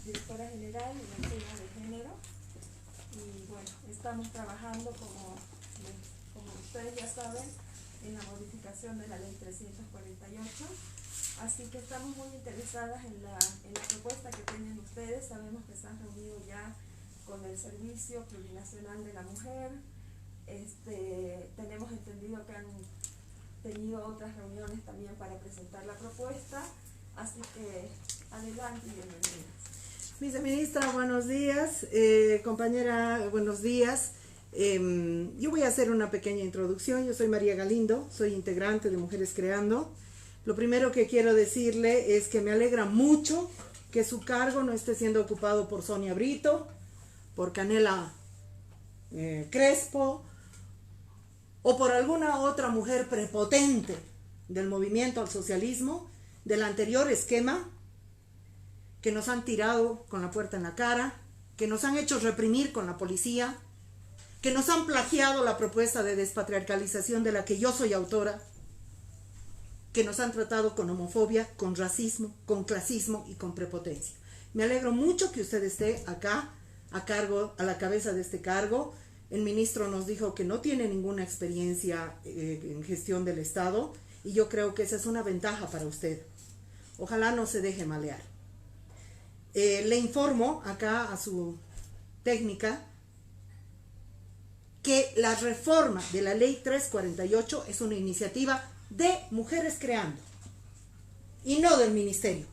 directora general en el tema de género. Y bueno, estamos trabajando como ustedes ya saben, en la modificación de la ley 348. Así que estamos muy interesadas en la propuesta que tienen ustedes. Sabemos que se han reunido ya con el Servicio Plurinacional de la Mujer. Tenemos entendido que han tenido otras reuniones también para presentar la propuesta. Así que adelante y bienvenidas. Viceministra, buenos días. Compañera, buenos días. Yo voy a hacer una pequeña introducción. Yo soy María Galindo, soy integrante de Mujeres Creando. Lo primero que quiero decirle es que me alegra mucho que su cargo no esté siendo ocupado por Sonia Brito, por Canela Crespo o por alguna otra mujer prepotente del movimiento al socialismo, del anterior esquema, que nos han tirado con la puerta en la cara, que nos han hecho reprimir con la policía, que nos han plagiado la propuesta de despatriarcalización de la que yo soy autora, que nos han tratado con homofobia, con racismo, con clasismo y con prepotencia. Me alegro mucho que usted esté acá a la cabeza de este cargo. El ministro nos dijo que no tiene ninguna experiencia en gestión del Estado y yo creo que esa es una ventaja para usted. Ojalá no se deje malear. Le informo acá a su técnica que la reforma de la ley 348 es una iniciativa de Mujeres Creando y no del ministerio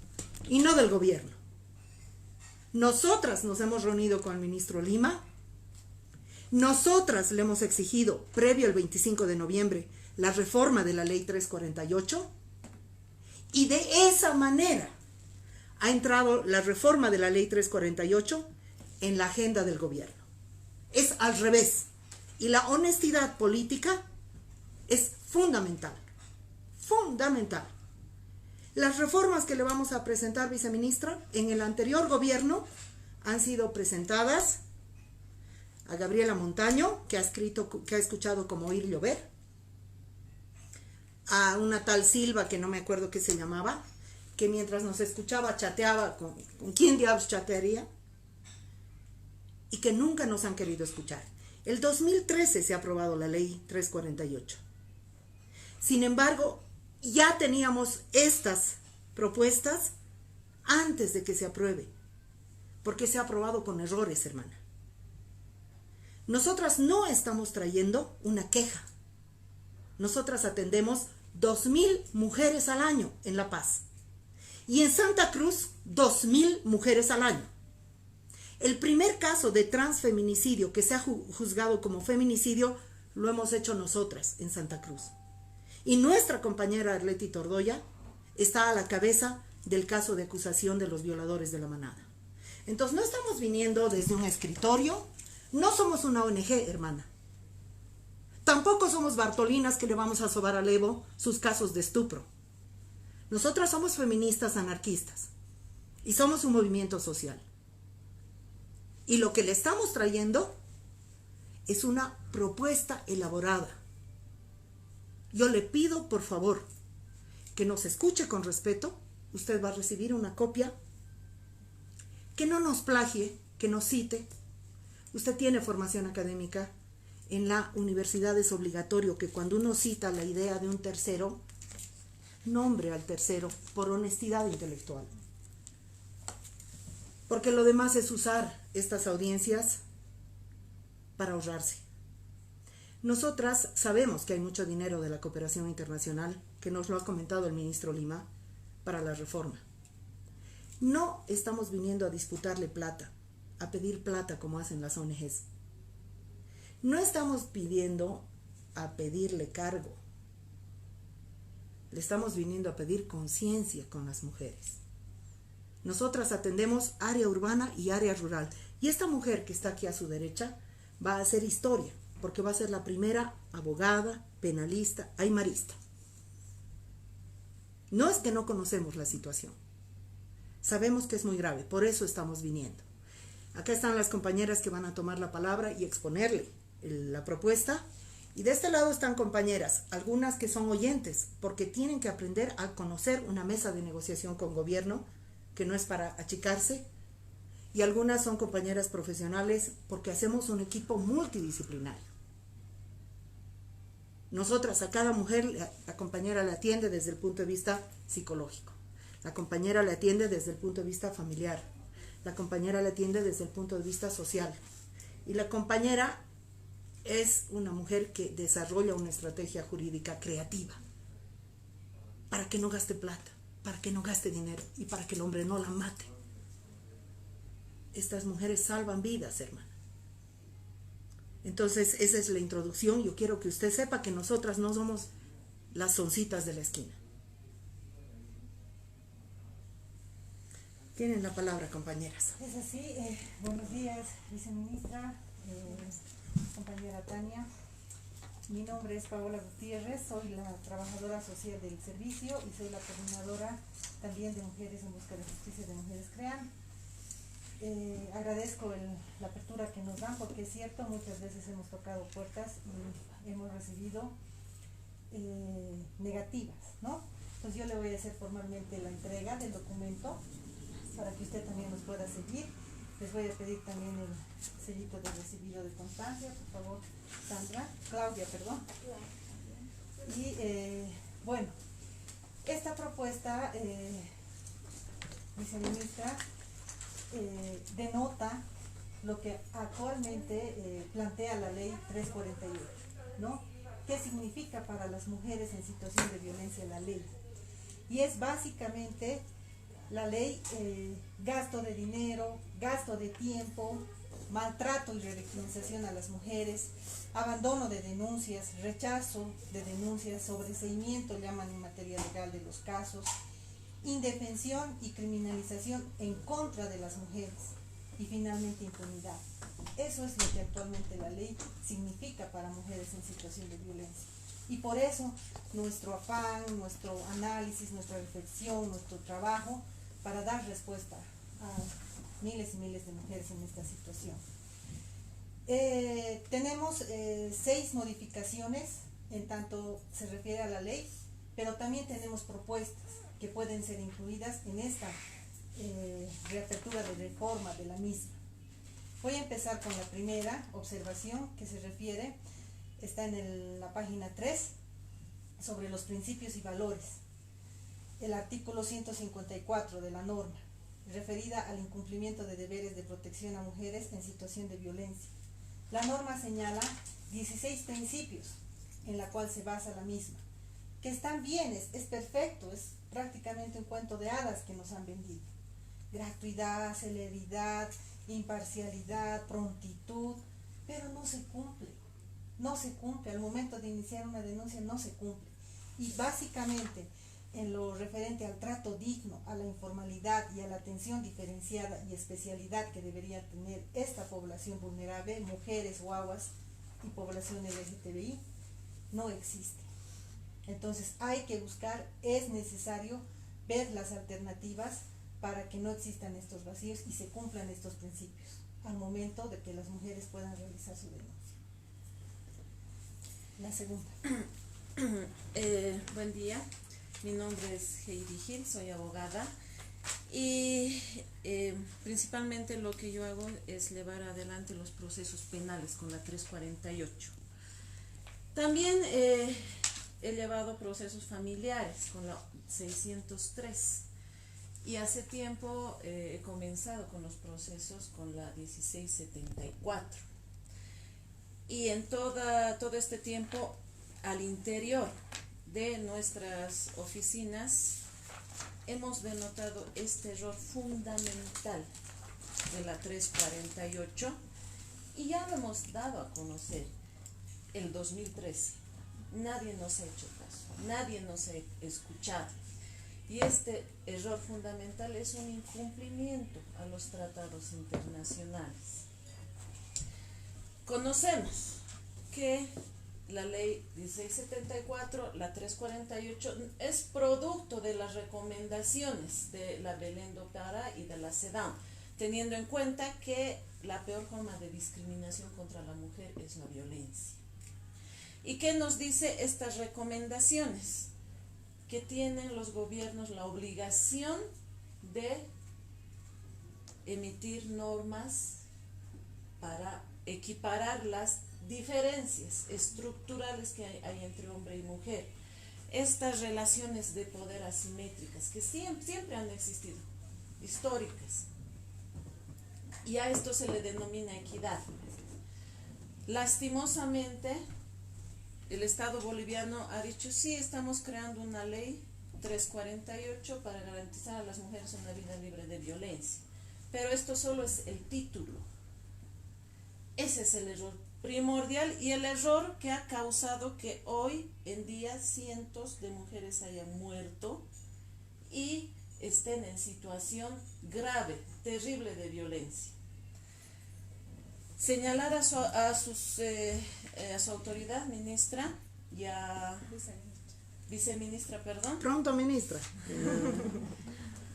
y no del gobierno. Nosotras nos hemos reunido con el ministro Lima, nosotras le hemos exigido previo al 25 de noviembre la reforma de la ley 348 y de esa manera ha entrado la reforma de la ley 348 en la agenda del gobierno. Es al revés. Y la honestidad política es fundamental. Fundamental. Las reformas que le vamos a presentar, viceministra, en el anterior gobierno han sido presentadas a Gabriela Montaño, que ha escuchado como oír llover, a una tal Silva, que no me acuerdo qué se llamaba, que mientras nos escuchaba chateaba con quién diablos chatearía, y que nunca nos han querido escuchar. El 2013 se ha aprobado la ley 348. Sin embargo, ya teníamos estas propuestas antes de que se apruebe, porque se ha aprobado con errores, hermana. Nosotras no estamos trayendo una queja. Nosotras atendemos 2,000 mujeres al año en La Paz. Y en Santa Cruz, 2,000 mujeres al año. El primer caso de transfeminicidio que se ha juzgado como feminicidio lo hemos hecho nosotras en Santa Cruz. Y nuestra compañera Arleti Tordoya está a la cabeza del caso de acusación de los violadores de la manada. Entonces no estamos viniendo desde un escritorio, no somos una ONG, hermana. Tampoco somos Bartolinas que le vamos a sobar al Evo sus casos de estupro. Nosotras somos feministas anarquistas y somos un movimiento social. Y lo que le estamos trayendo es una propuesta elaborada. Yo le pido, por favor, que nos escuche con respeto. Usted va a recibir una copia. Que no nos plagie, que nos cite. Usted tiene formación académica. En la universidad es obligatorio que cuando uno cita la idea de un tercero, nombre al tercero por honestidad intelectual. Porque lo demás es usar estas audiencias para ahorrarse. Nosotras sabemos que hay mucho dinero de la cooperación internacional, que nos lo ha comentado el ministro Lima, para la reforma. No estamos viniendo a disputarle plata, a pedir plata como hacen las ONGs. No estamos pidiendo a pedirle cargo. Le estamos viniendo a pedir conciencia con las mujeres. Nosotras atendemos área urbana y área rural. Y esta mujer que está aquí a su derecha va a hacer historia, porque va a ser la primera abogada, penalista, aymarista. No es que no conocemos la situación. Sabemos que es muy grave, por eso estamos viniendo. Acá están las compañeras que van a tomar la palabra y exponerle la propuesta. Y de este lado están compañeras, algunas que son oyentes, porque tienen que aprender a conocer una mesa de negociación con gobierno, que no es para achicarse, y algunas son compañeras profesionales porque hacemos un equipo multidisciplinario. Nosotras a cada mujer, la compañera la atiende desde el punto de vista psicológico, la compañera la atiende desde el punto de vista familiar, la compañera la atiende desde el punto de vista social, y la compañera es una mujer que desarrolla una estrategia jurídica creativa para que no gaste plata, para que no gaste dinero y para que el hombre no la mate. Estas mujeres salvan vidas, hermana. Entonces, esa es la introducción. Yo quiero que usted sepa que nosotras no somos las soncitas de la esquina. Tienen la palabra, compañeras. Es así. Buenos días, viceministra, compañera Tania. Mi nombre es Paola Gutiérrez, soy la trabajadora social del servicio y soy la coordinadora también de Mujeres en Busca de Justicia de Mujeres CREAM. Agradezco la apertura que nos dan, porque es cierto, muchas veces hemos tocado puertas y hemos recibido negativas, ¿no? Entonces yo le voy a hacer formalmente la entrega del documento para que usted también nos pueda seguir. Les voy a pedir también el sellito de recibido de constancia, por favor, Claudia, perdón. Y bueno, esta propuesta, viceministra, denota lo que actualmente plantea la ley 348, ¿no? ¿Qué significa para las mujeres en situación de violencia la ley? Y es básicamente la ley gasto de dinero, gasto de tiempo, maltrato y revictimización a las mujeres, abandono de denuncias, rechazo de denuncias, sobreseimiento, llaman en materia legal de los casos, indefensión y criminalización en contra de las mujeres y finalmente impunidad. Eso es lo que actualmente la ley significa para mujeres en situación de violencia. Y por eso nuestro afán, nuestro análisis, nuestra reflexión, nuestro trabajo para dar respuesta a miles y miles de mujeres en esta situación. Tenemos 6 modificaciones en tanto se refiere a la ley, pero también tenemos propuestas que pueden ser incluidas en esta reapertura de reforma de la misma. Voy a empezar con la primera observación que se refiere, está en la página 3, sobre los principios y valores. El artículo 154 de la norma, referida al incumplimiento de deberes de protección a mujeres en situación de violencia. La norma señala 16 principios en la cual se basa la misma, que están bien, es perfecto, es prácticamente un cuento de hadas que nos han vendido. Gratuidad, celeridad, imparcialidad, prontitud, pero no se cumple, al momento de iniciar una denuncia no se cumple. Y básicamente en lo referente al trato digno, a la informalidad y a la atención diferenciada y especialidad que debería tener esta población vulnerable, mujeres, guaguas y población LGTBI, no existe. Entonces hay que buscar, es necesario ver las alternativas para que no existan estos vacíos y se cumplan estos principios al momento de que las mujeres puedan realizar su denuncia. La segunda. Buen día, mi nombre es Heidi Gil, soy abogada y principalmente lo que yo hago es llevar adelante los procesos penales con la 348. También he llevado procesos familiares con la 603 y hace tiempo he comenzado con los procesos con la 1674. Y en todo este tiempo, al interior de nuestras oficinas, hemos denotado este error fundamental de la 348 y ya lo hemos dado a conocer el 2013. Nadie nos ha hecho caso, nadie nos ha escuchado. Y este error fundamental es un incumplimiento a los tratados internacionales. Conocemos que la ley 1674, la 348, es producto de las recomendaciones de la Belén do Pará y de la CEDAW, teniendo en cuenta que la peor forma de discriminación contra la mujer es la violencia. ¿Y qué nos dice estas recomendaciones? Que tienen los gobiernos la obligación de emitir normas para equiparar las diferencias estructurales que hay entre hombre y mujer. Estas relaciones de poder asimétricas que siempre han existido, históricas, y a esto se le denomina equidad. Lastimosamente, el Estado boliviano ha dicho, sí, estamos creando una ley 348 para garantizar a las mujeres una vida libre de violencia, pero esto solo es el título. Ese es el error primordial y el error que ha causado que hoy en día cientos de mujeres hayan muerto y estén en situación grave, terrible de violencia. Señalar a su autoridad, ministra, y a viceministra, perdón, Pronto, ministra.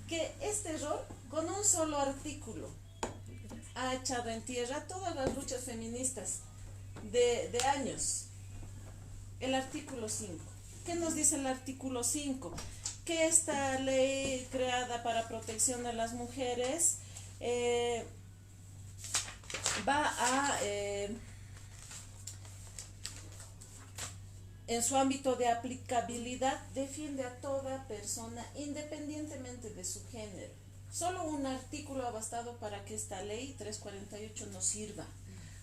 que este error, con un solo artículo, ha echado en tierra todas las luchas feministas de años. El artículo 5. ¿Qué nos dice el artículo 5? Que esta ley creada para protección de las mujeres va a, en su ámbito de aplicabilidad, defiende a toda persona independientemente de su género. Solo un artículo ha bastado para que esta ley 348 nos sirva.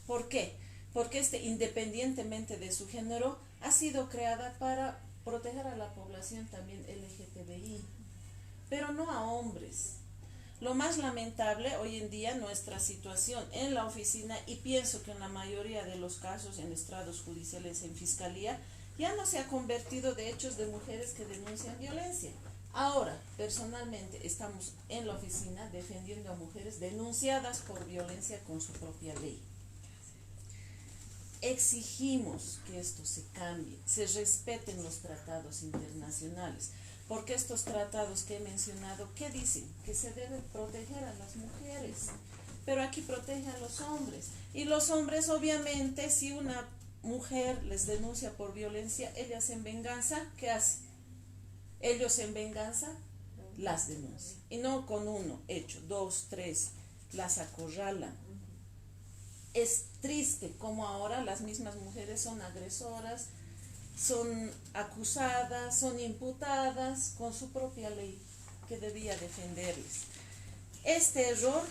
¿Por qué? Porque independientemente de su género, ha sido creada para proteger a la población también LGTBI, pero no a hombres. Lo más lamentable hoy en día, nuestra situación en la oficina, y pienso que en la mayoría de los casos en estrados judiciales, en fiscalía, ya no se ha convertido de hechos de mujeres que denuncian violencia. Ahora, personalmente, estamos en la oficina defendiendo a mujeres denunciadas por violencia con su propia ley. Exigimos que esto se cambie, se respeten los tratados internacionales, porque estos tratados que he mencionado, ¿qué dicen? Que se debe proteger a las mujeres, pero aquí protege a los hombres. Y los hombres, obviamente, si una mujer les denuncia por violencia, ellas en venganza, ¿qué hacen? Ellos en venganza las denuncian. Y no con uno hecho, 2, 3, las acorralan. Es triste como ahora las mismas mujeres son agresoras, son acusadas, son imputadas con su propia ley que debía defenderles. Este error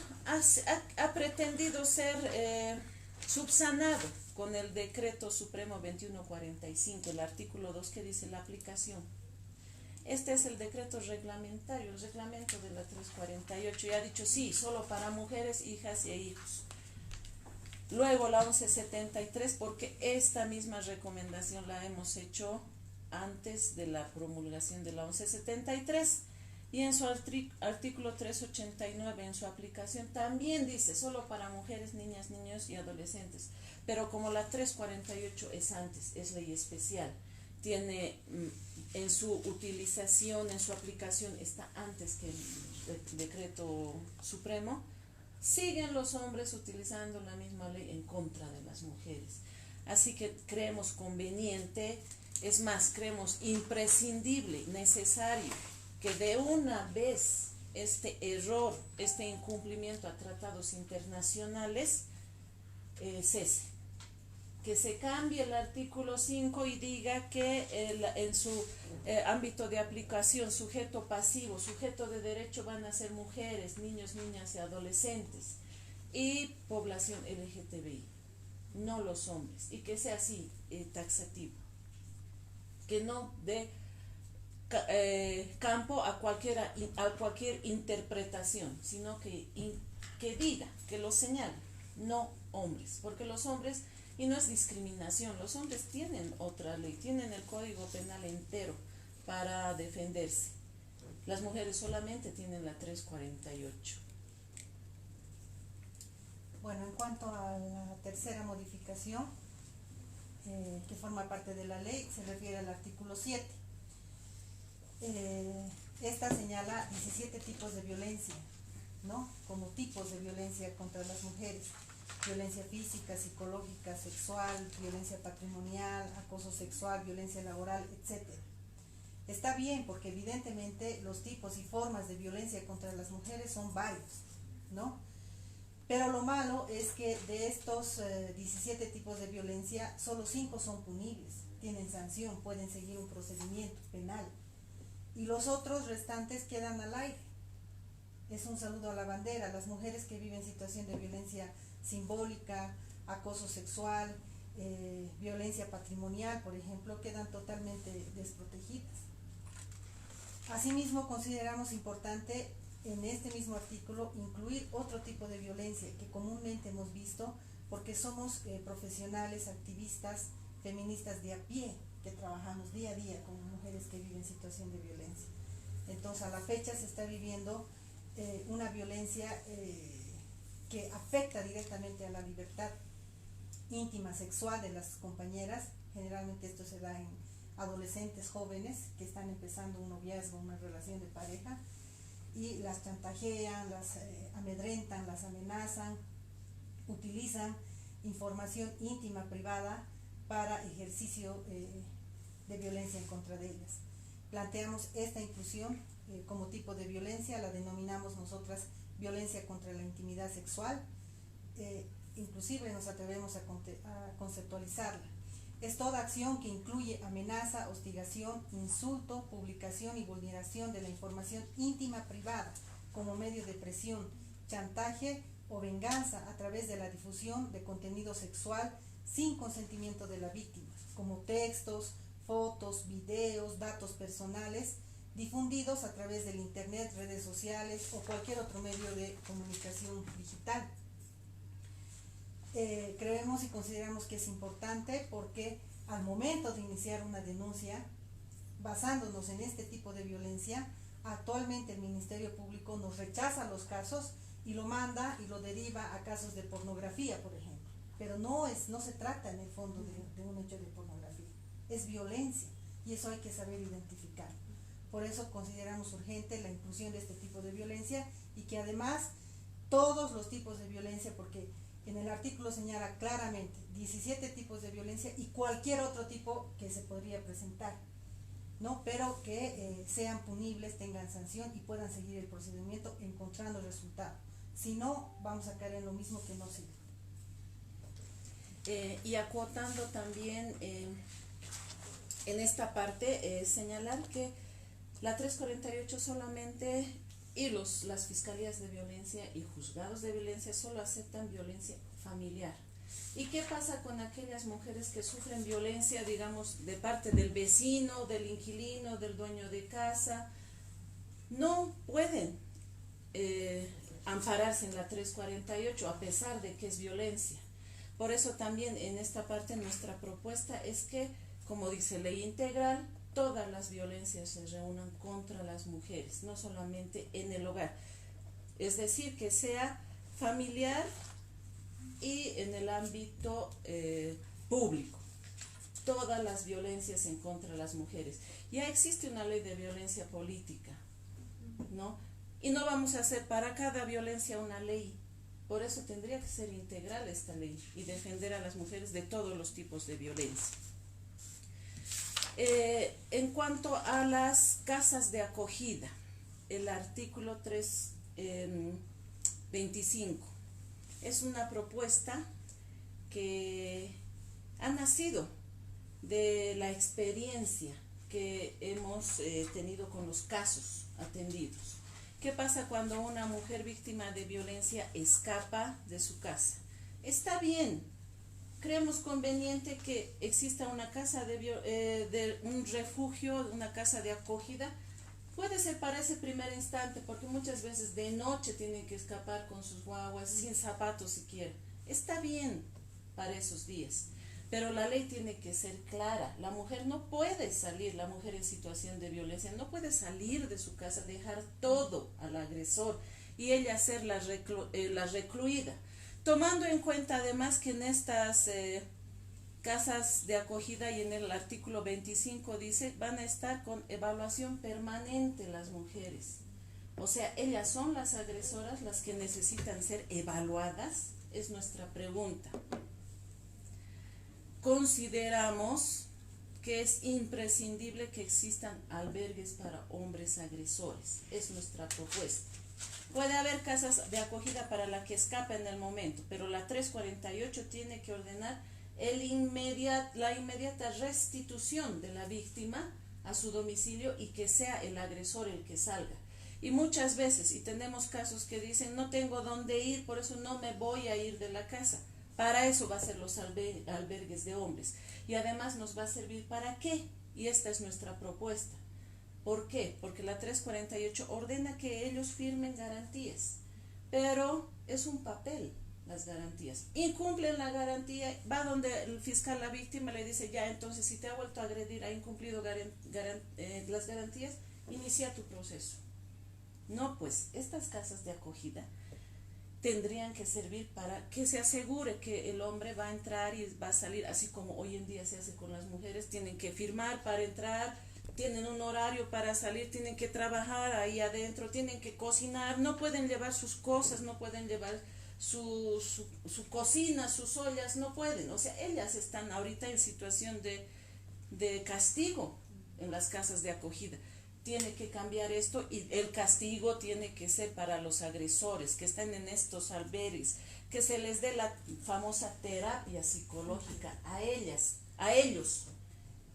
ha pretendido ser subsanado con el Decreto Supremo 2145, el artículo 2 que dice la aplicación. Este es el decreto reglamentario, el reglamento de la 348, y ha dicho sí, solo para mujeres, hijas e hijos. Luego la 1173, porque esta misma recomendación la hemos hecho antes de la promulgación de la 1173, y en su artículo 389, en su aplicación, también dice solo para mujeres, niñas, niños y adolescentes, pero como la 348 es antes, es ley especial, tiene en su utilización, en su aplicación, está antes que el decreto supremo, siguen los hombres utilizando la misma ley en contra de las mujeres. Así que creemos conveniente, es más, creemos imprescindible, necesario, que de una vez este error, este incumplimiento a tratados internacionales cese. Que se cambie el artículo 5 y diga que en su ámbito de aplicación, sujeto pasivo, sujeto de derecho van a ser mujeres, niños, niñas y adolescentes, y población LGTBI, no los hombres, y que sea así, taxativo, que no dé campo a cualquier interpretación, sino que diga, que lo señale, no hombres, porque los hombres, y no es discriminación, los hombres tienen otra ley, tienen el Código Penal entero para defenderse. Las mujeres solamente tienen la 348. Bueno, en cuanto a la tercera modificación, que forma parte de la ley, se refiere al artículo 7. Esta señala 17 tipos de violencia, ¿no? Como tipos de violencia contra las mujeres: violencia física, psicológica, sexual, violencia patrimonial, acoso sexual, violencia laboral, etc. Está bien, porque evidentemente los tipos y formas de violencia contra las mujeres son varios, ¿no? Pero lo malo es que de estos 17 tipos de violencia, solo 5 son punibles, tienen sanción, pueden seguir un procedimiento penal. Y los otros restantes quedan al aire. Es un saludo a la bandera. Las mujeres que viven situación de violencia simbólica, acoso sexual, violencia patrimonial, por ejemplo, quedan totalmente desprotegidas. Asimismo, consideramos importante en este mismo artículo incluir otro tipo de violencia que comúnmente hemos visto porque somos profesionales, activistas, feministas de a pie, que trabajamos día a día con mujeres que viven situación de violencia. Entonces, a la fecha se está viviendo una violencia que afecta directamente a la libertad íntima sexual de las compañeras. Generalmente esto se da en adolescentes jóvenes que están empezando un noviazgo, una relación de pareja, y las chantajean, las amedrentan, las amenazan, utilizan información íntima, privada, para ejercicio de violencia en contra de ellas. Planteamos esta inclusión como tipo de violencia, la denominamos nosotras violencia contra la intimidad sexual, inclusive nos atrevemos a conceptualizarla. Es toda acción que incluye amenaza, hostigación, insulto, publicación y vulneración de la información íntima privada como medio de presión, chantaje o venganza a través de la difusión de contenido sexual sin consentimiento de la víctima, como textos, fotos, videos, datos personales difundidos a través del internet, redes sociales o cualquier otro medio de comunicación digital. Creemos y consideramos que es importante porque al momento de iniciar una denuncia, basándonos en este tipo de violencia, actualmente el Ministerio Público nos rechaza los casos y lo manda y lo deriva a casos de pornografía, por ejemplo. Pero no se trata en el fondo de un hecho de pornografía, es violencia y eso hay que saber identificar. Por eso consideramos urgente la inclusión de este tipo de violencia y que además todos los tipos de violencia, porque en el artículo señala claramente 17 tipos de violencia y cualquier otro tipo que se podría presentar, ¿no? Pero que sean punibles, tengan sanción y puedan seguir el procedimiento encontrando el resultado. Si no, vamos a caer en lo mismo que no sirve. Y acotando también en esta parte, señalar que la 348 solamente y las fiscalías de violencia y juzgados de violencia solo aceptan violencia familiar. ¿Y qué pasa con aquellas mujeres que sufren violencia, digamos, de parte del vecino, del inquilino, del dueño de casa? No pueden ampararse en la 348 a pesar de que es violencia. Por eso también en esta parte nuestra propuesta es que, como dice ley integral, todas las violencias se reúnan contra las mujeres, no solamente en el hogar. Es decir, que sea familiar y en el ámbito público. Todas las violencias en contra de las mujeres. Ya existe una ley de violencia política, ¿no? Y no vamos a hacer para cada violencia una ley. Por eso tendría que ser integral esta ley y defender a las mujeres de todos los tipos de violencia. En cuanto a las casas de acogida, el artículo 325 es una propuesta que ha nacido de la experiencia que hemos tenido con los casos atendidos. ¿Qué pasa cuando una mujer víctima de violencia escapa de su casa? Está bien. Creemos conveniente que exista una casa de un refugio, una casa de acogida. Puede ser para ese primer instante, porque muchas veces de noche tienen que escapar con sus guaguas, sin zapatos siquiera. Está bien para esos días, pero la ley tiene que ser clara. La mujer no puede salir, la mujer en situación de violencia, no puede salir de su casa, dejar todo al agresor y ella ser la recluida. Tomando en cuenta además que en estas casas de acogida y en el artículo 25 dice, van a estar con evaluación permanente las mujeres. O sea, ellas son las agresoras las que necesitan ser evaluadas, es nuestra pregunta. Consideramos que es imprescindible que existan albergues para hombres agresores, es nuestra propuesta. Puede haber casas de acogida para la que escapa en el momento, pero la 348 tiene que ordenar la inmediata restitución de la víctima a su domicilio y que sea el agresor el que salga. Y muchas veces, y tenemos casos que dicen, no tengo dónde ir, por eso no me voy a ir de la casa. Para eso va a ser los albergues de hombres. Y además nos va a servir ¿para qué? Y esta es nuestra propuesta. ¿Por qué? Porque la 348 ordena que ellos firmen garantías, pero es un papel las garantías. Incumplen la garantía, va donde el fiscal, la víctima, le dice, ya, entonces si te ha vuelto a agredir, ha incumplido las garantías, inicia tu proceso. No, pues, estas casas de acogida tendrían que servir para que se asegure que el hombre va a entrar y va a salir, así como hoy en día se hace con las mujeres, tienen que firmar para entrar, tienen un horario para salir, tienen que trabajar ahí adentro, tienen que cocinar, no pueden llevar sus cosas, no pueden llevar su cocina, sus ollas, no pueden. O sea, ellas están ahorita en situación de castigo en las casas de acogida. Tiene que cambiar esto y el castigo tiene que ser para los agresores que están en estos albergues, que se les dé la famosa terapia psicológica a ellos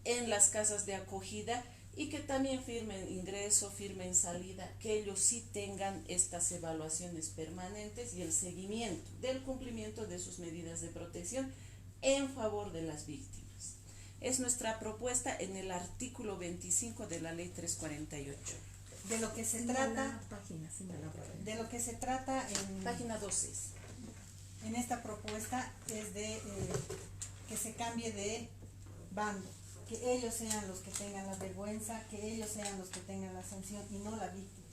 en las casas de acogida y que también firmen ingreso, firmen salida, que ellos sí tengan estas evaluaciones permanentes y el seguimiento del cumplimiento de sus medidas de protección en favor de las víctimas. Es nuestra propuesta en el artículo 25 de la ley 348. De lo que se trata en Página 12. En esta propuesta es de que se cambie de bando, que ellos sean los que tengan la vergüenza, que ellos sean los que tengan la sanción y no la víctima.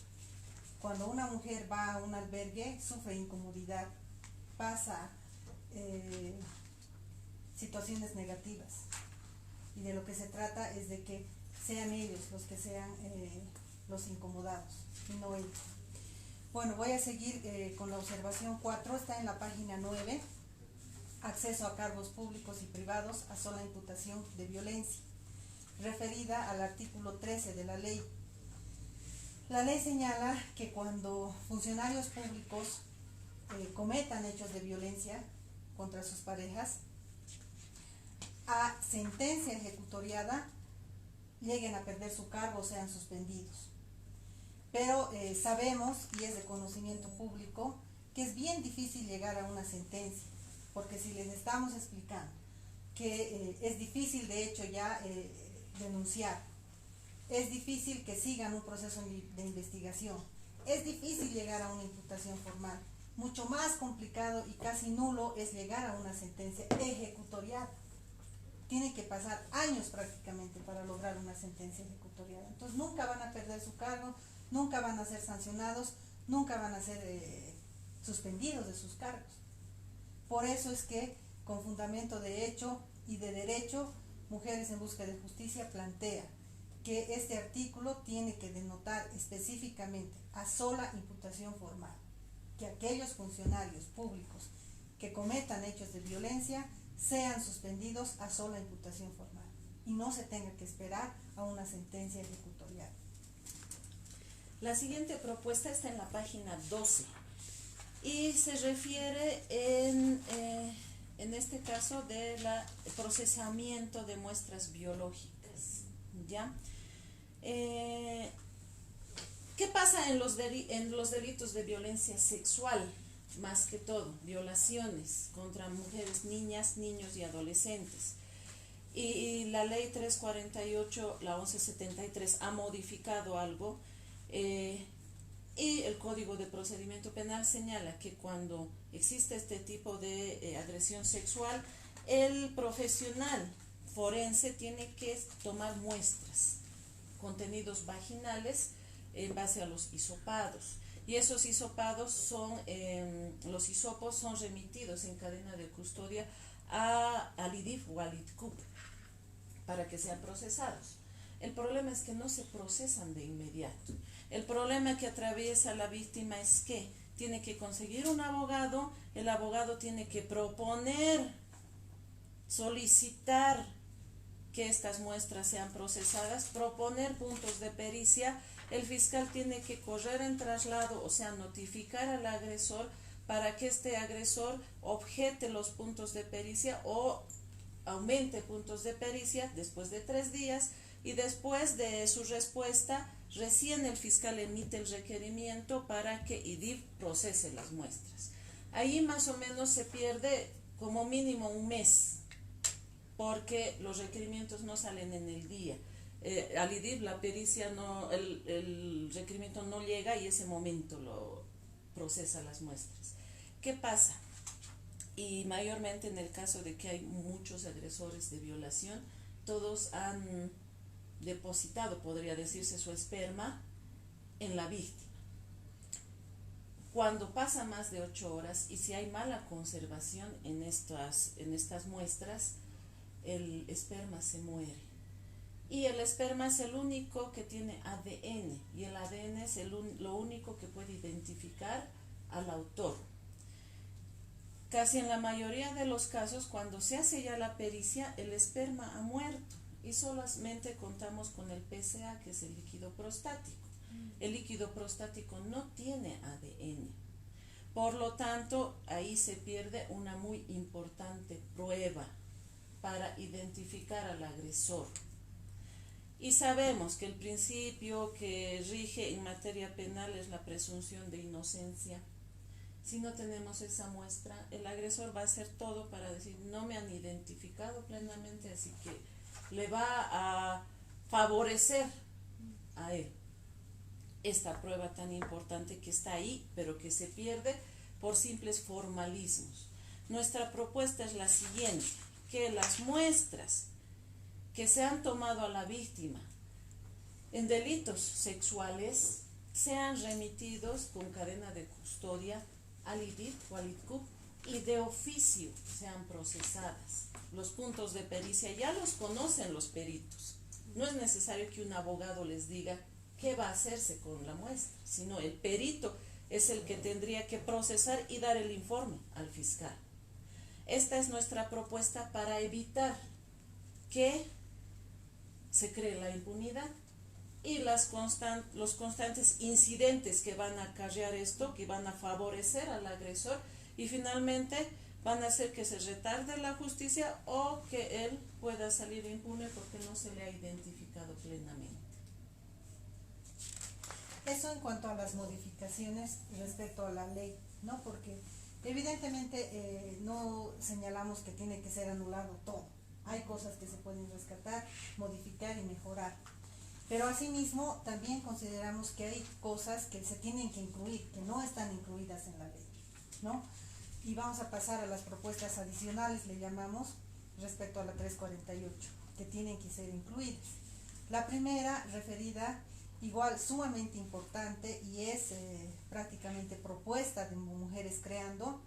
Cuando una mujer va a un albergue, sufre incomodidad, pasa situaciones negativas. Y de lo que se trata es de que sean ellos los que sean los incomodados y no ellos. Bueno, voy a seguir con la observación 4, está en la página 9, acceso a cargos públicos y privados a sola imputación de violencia, referida al artículo 13 de la ley. La ley señala que cuando funcionarios públicos cometan hechos de violencia contra sus parejas, a sentencia ejecutoriada lleguen a perder su cargo o sean suspendidos. Pero sabemos, y es de conocimiento público, que es bien difícil llegar a una sentencia, porque si les estamos explicando que es difícil de hecho ya denunciar, es difícil que sigan un proceso de investigación, es difícil llegar a una imputación formal, mucho más complicado y casi nulo es llegar a una sentencia ejecutoriada. Tiene que pasar años prácticamente para lograr una sentencia ejecutoriada. Entonces nunca van a perder su cargo, nunca van a ser sancionados, nunca van a ser suspendidos de sus cargos. Por eso es que, con fundamento de hecho y de derecho, Mujeres en Busca de Justicia plantea que este artículo tiene que denotar específicamente a sola imputación formal, que aquellos funcionarios públicos que cometan hechos de violencia sean suspendidos a sola imputación formal y no se tenga que esperar a una sentencia ejecutorial. La siguiente propuesta está en la página 12 y se refiere en este caso del procesamiento de muestras biológicas, ¿ya? ¿Qué pasa en los delitos de violencia sexual? Más que todo, violaciones contra mujeres, niñas, niños y adolescentes. Y la ley 348, la 1173, ha modificado algo y el Código de Procedimiento Penal señala que cuando existe este tipo de agresión sexual, el profesional forense tiene que tomar muestras, contenidos vaginales en base a los hisopados. Y esos hisopados los hisopos son remitidos en cadena de custodia al IDIF o al ITCUP para que sean procesados. El problema es que no se procesan de inmediato. El problema que atraviesa la víctima es que tiene que conseguir un abogado, el abogado tiene que proponer, solicitar que estas muestras sean procesadas, proponer puntos de pericia el fiscal tiene que correr en traslado, o sea, notificar al agresor para que este agresor objete los puntos de pericia o aumente puntos de pericia después de 3 días, y después de su respuesta recién el fiscal emite el requerimiento para que IDIF procese las muestras. Ahí más o menos se pierde como mínimo un mes, porque los requerimientos no salen en el día. Al IDIF la pericia no, el requerimiento no llega y ese momento lo procesa las muestras. ¿Qué pasa? Y mayormente en el caso de que hay muchos agresores de violación, todos han depositado, podría decirse, su esperma en la víctima. Cuando pasa más de 8 horas y si hay mala conservación en estas muestras, el esperma se muere. Y el esperma es el único que tiene ADN, y el ADN es lo único que puede identificar al autor. Casi en la mayoría de los casos, cuando se hace ya la pericia, el esperma ha muerto y solamente contamos con el PSA, que es el líquido prostático. El líquido prostático no tiene ADN. Por lo tanto, ahí se pierde una muy importante prueba para identificar al agresor. Y sabemos que el principio que rige en materia penal es la presunción de inocencia. Si no tenemos esa muestra, el agresor va a hacer todo para decir, no me han identificado plenamente, así que le va a favorecer a él esta prueba tan importante que está ahí, pero que se pierde por simples formalismos. Nuestra propuesta es la siguiente, que las muestras que se han tomado a la víctima en delitos sexuales sean remitidos con cadena de custodia al IDIF o al IDCUP y de oficio sean procesadas. Los puntos de pericia ya los conocen los peritos. No es necesario que un abogado les diga qué va a hacerse con la muestra, sino el perito es el que tendría que procesar y dar el informe al fiscal. Esta es nuestra propuesta para evitar que se cree la impunidad y los constantes incidentes que van a acarrear esto, que van a favorecer al agresor y finalmente van a hacer que se retarde la justicia o que él pueda salir impune porque no se le ha identificado plenamente. Eso en cuanto a las modificaciones respecto a la ley, ¿no? Porque evidentemente no señalamos que tiene que ser anulado todo. Hay cosas que se pueden rescatar, modificar y mejorar. Pero asimismo también consideramos que hay cosas que se tienen que incluir, que no están incluidas en la ley, ¿no? Y vamos a pasar a las propuestas adicionales, le llamamos, respecto a la 348, que tienen que ser incluidas. La primera, referida, igual sumamente importante, y es prácticamente propuesta de Mujeres Creando,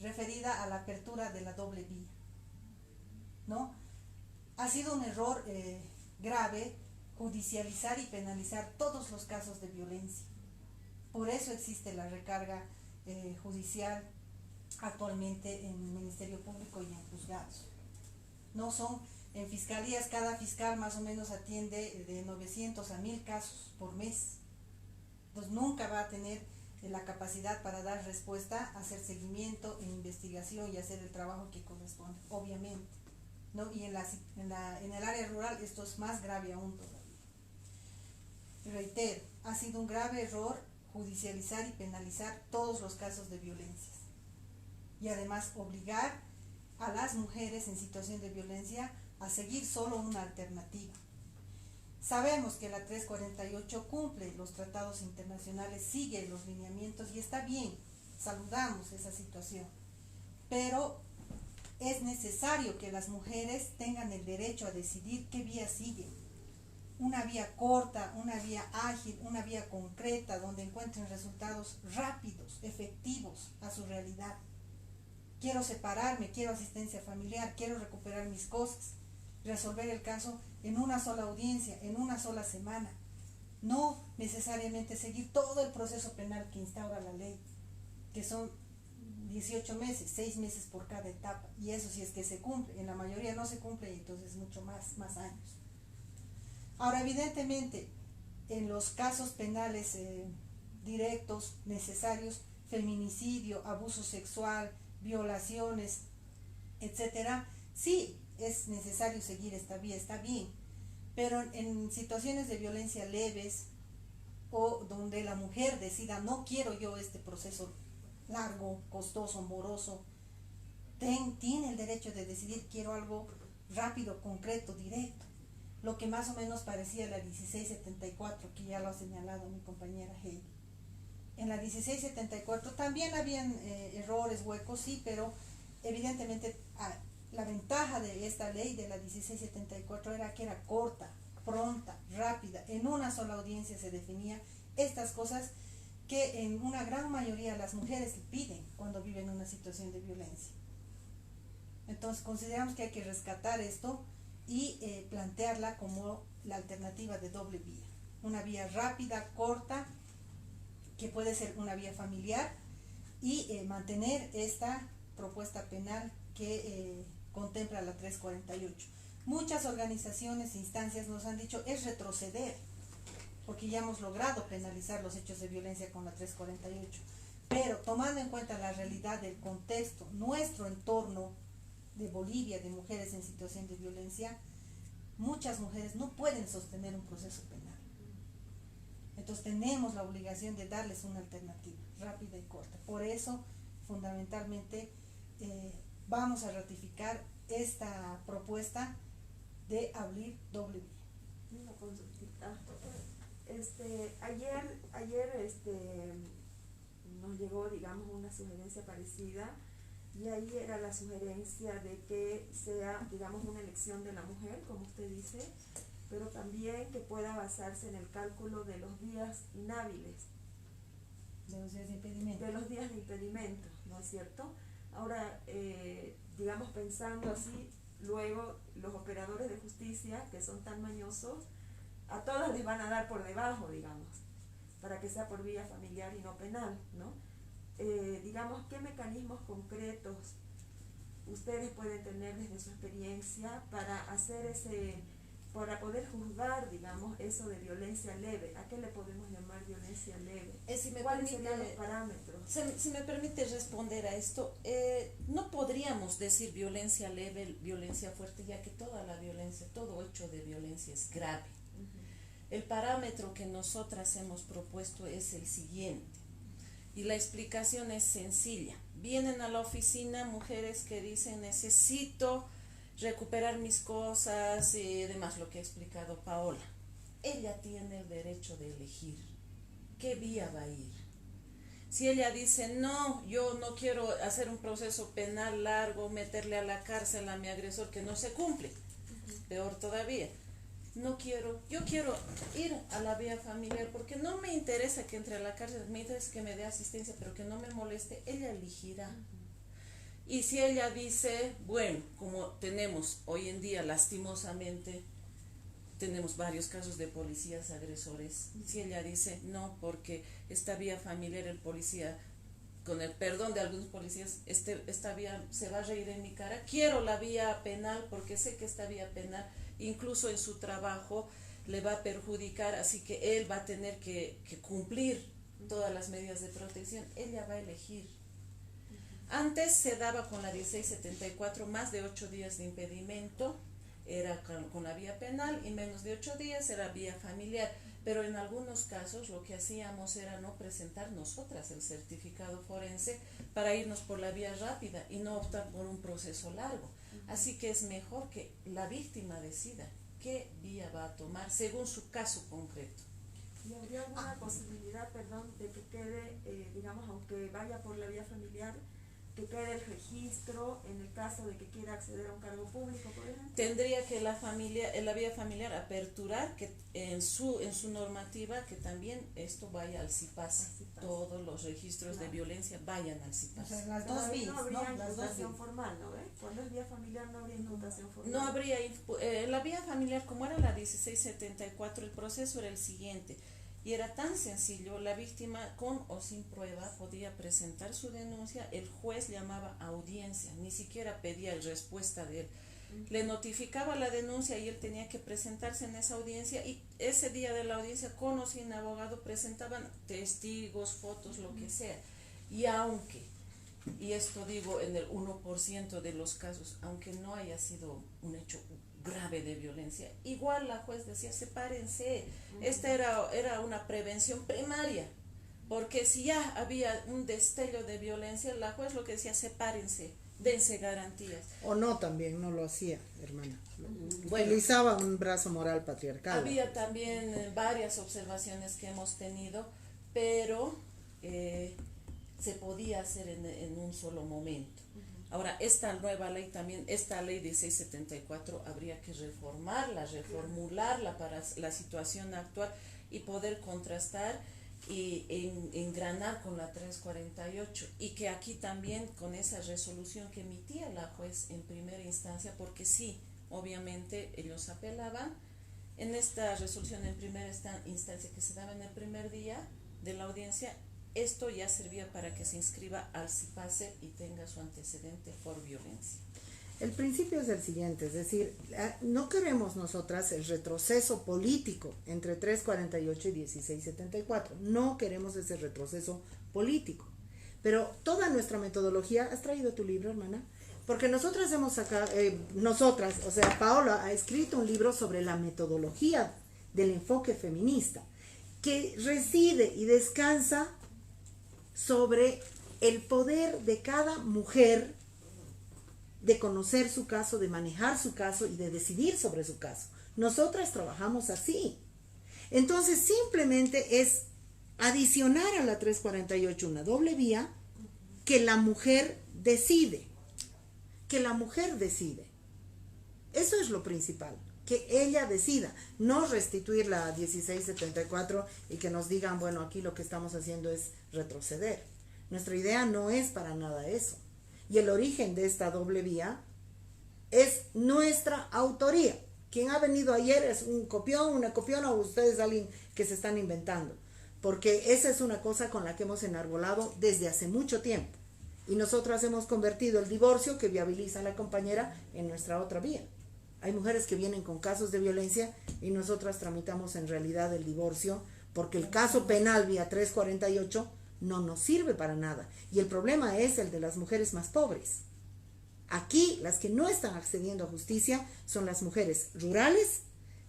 referida a la apertura de la doble vía, ¿no? Ha sido un error grave judicializar y penalizar todos los casos de violencia. Por eso existe la recarga judicial actualmente en el Ministerio Público y en juzgados. No son en fiscalías, cada fiscal más o menos atiende de 900 a 1000 casos por mes. Entonces nunca va a tener la capacidad para dar respuesta, hacer seguimiento, investigación y hacer el trabajo que corresponde, obviamente, ¿no? Y en el área rural esto es más grave aún todavía. Reitero, ha sido un grave error judicializar y penalizar todos los casos de violencia y además obligar a las mujeres en situación de violencia a seguir solo una alternativa. Sabemos que la 348 cumple los tratados internacionales, sigue los lineamientos y está bien, saludamos esa situación, pero es necesario que las mujeres tengan el derecho a decidir qué vía siguen. Una vía corta, una vía ágil, una vía concreta, donde encuentren resultados rápidos, efectivos a su realidad. Quiero separarme, quiero asistencia familiar, quiero recuperar mis cosas, resolver el caso en una sola audiencia, en una sola semana. No necesariamente seguir todo el proceso penal que instaura la ley, que son 18 meses, 6 meses por cada etapa, y eso sí es que se cumple. En la mayoría no se cumple y entonces mucho más años. Ahora, evidentemente, en los casos penales directos, necesarios, feminicidio, abuso sexual, violaciones, etcétera, sí es necesario seguir esta vía, está bien, pero en situaciones de violencia leves o donde la mujer decida no quiero yo este proceso largo, costoso, moroso, tiene el derecho de decidir quiero algo rápido, concreto, directo, lo que más o menos parecía la 1674, que ya lo ha señalado mi compañera Heidi. En la 1674 también habían errores, huecos, sí, pero evidentemente la ventaja de esta ley de la 1674 era que era corta, pronta, rápida, en una sola audiencia se definía estas cosas que en una gran mayoría las mujeres piden cuando viven una situación de violencia. Entonces consideramos que hay que rescatar esto y plantearla como la alternativa de doble vía, una vía rápida, corta, que puede ser una vía familiar, y mantener esta propuesta penal que contempla la 348. Muchas organizaciones e instancias nos han dicho es retroceder, porque ya hemos logrado penalizar los hechos de violencia con la 348, pero tomando en cuenta la realidad del contexto, nuestro entorno de Bolivia, de mujeres en situación de violencia, muchas mujeres no pueden sostener un proceso penal. Entonces tenemos la obligación de darles una alternativa rápida y corta. Por eso, fundamentalmente, vamos a ratificar esta propuesta de abrir doble vía. Una consultita. Ayer nos llegó, digamos, una sugerencia parecida, y ahí era la sugerencia de que sea, digamos, una elección de la mujer, como usted dice, pero también que pueda basarse en el cálculo de los días inhábiles. De los días de impedimento. De los días de impedimento, ¿no es cierto? Ahora, digamos, pensando así, luego los operadores de justicia, que son tan mañosos, a todas les van a dar por debajo, digamos, para que sea por vía familiar y no penal, ¿no? Digamos, ¿qué mecanismos concretos ustedes pueden tener desde su experiencia para hacer para poder juzgar, digamos, eso de violencia leve? ¿A qué le podemos llamar violencia leve? ¿Cuáles serían los parámetros? Si me permite responder a esto, no podríamos decir violencia leve, violencia fuerte, ya que toda la violencia, todo hecho de violencia es grave. El parámetro que nosotras hemos propuesto es el siguiente, y la explicación es sencilla. Vienen a la oficina mujeres que dicen necesito recuperar mis cosas y demás, lo que ha explicado Paola. Ella tiene el derecho de elegir qué vía va a ir. Si ella dice no, yo no quiero hacer un proceso penal largo, meterle a la cárcel a mi agresor que no se cumple, peor todavía. No quiero, yo quiero ir a la vía familiar porque no me interesa que entre a la cárcel, me interesa que me dé asistencia, pero que no me moleste, ella elegirá. Y si ella dice, bueno, como tenemos hoy en día lastimosamente, tenemos varios casos de policías agresores, si ella dice no, porque esta vía familiar, el policía, con el perdón de algunos policías, esta vía se va a reír en mi cara, quiero la vía penal porque sé que esta vía penal incluso en su trabajo le va a perjudicar, así que él va a tener que cumplir todas las medidas de protección, ella va a elegir. Antes se daba con la 1674 más de 8 días de impedimento, era con la vía penal, y menos de 8 días era vía familiar, pero en algunos casos lo que hacíamos era no presentar nosotras el certificado forense para irnos por la vía rápida y no optar por un proceso largo. Así que es mejor que la víctima decida qué vía va a tomar según su caso concreto. ¿Y habría alguna posibilidad, perdón, de que quede, digamos, aunque vaya por la vía familiar, que quede el registro en el caso de que quiera acceder a un cargo público, por ejemplo? Tendría que la vía familiar aperturar que en su normativa que también esto vaya al CIPAS, todos los registros de violencia vayan al CIPAS. O sea, las dos vías, no habría ¿no? imputación formal, ¿no? Cuando es vía familiar no habría imputación formal. No habría, la vía familiar, como era la 1674, el proceso era el siguiente, y era tan sencillo, la víctima con o sin prueba podía presentar su denuncia, el juez llamaba audiencia, ni siquiera pedía respuesta de él. le notificaba la denuncia y él tenía que presentarse en esa audiencia, y ese día de la audiencia, con o sin abogado, presentaban testigos, fotos, lo que sea. Y aunque, y esto digo en el 1% de los casos, aunque no haya sido un hecho grave de violencia, igual la juez decía, sepárense. Esta era una prevención primaria, porque si ya había un destello de violencia, la juez lo que decía, sepárense, dense garantías. O no, también no lo hacía, hermana. Utilizaba un brazo moral patriarcal. Había también varias observaciones que hemos tenido, pero se podía hacer en un solo momento. Ahora, esta nueva ley también, esta ley 1674, habría que reformarla, reformularla para la situación actual y poder contrastar y engranar con la 348, y que aquí también con esa resolución que emitía la juez en primera instancia, porque sí, obviamente ellos apelaban, en esta resolución en primera instancia que se daba en el primer día de la audiencia, esto ya servía para que se inscriba al CIPACE y tenga su antecedente por violencia. El principio es el siguiente, es decir, no queremos nosotras el retroceso político entre 348 y 1674, no queremos ese retroceso político, pero toda nuestra metodología, ¿has traído tu libro, hermana? Porque nosotras hemos sacado, o sea, Paola ha escrito un libro sobre la metodología del enfoque feminista, que reside y descansa sobre el poder de cada mujer de conocer su caso, de manejar su caso y de decidir sobre su caso. Nosotras trabajamos así. Entonces simplemente es adicionar a la 348 una doble vía, que la mujer decide. Que la mujer decide. Eso es lo principal, que ella decida, no restituir la 1674 y que nos digan, bueno, aquí lo que estamos haciendo es retroceder. Nuestra idea no es para nada eso. Y el origen de esta doble vía es nuestra autoría. Quien ha venido ayer es un copión, una copiona, o ustedes alguien que se están inventando. Porque esa es una cosa con la que hemos enarbolado desde hace mucho tiempo. Y nosotras hemos convertido el divorcio que viabiliza a la compañera en nuestra otra vía. Hay mujeres que vienen con casos de violencia y nosotras tramitamos en realidad el divorcio porque el caso penal vía 348 no nos sirve para nada. Y el problema es el de las mujeres más pobres. Aquí las que no están accediendo a justicia son las mujeres rurales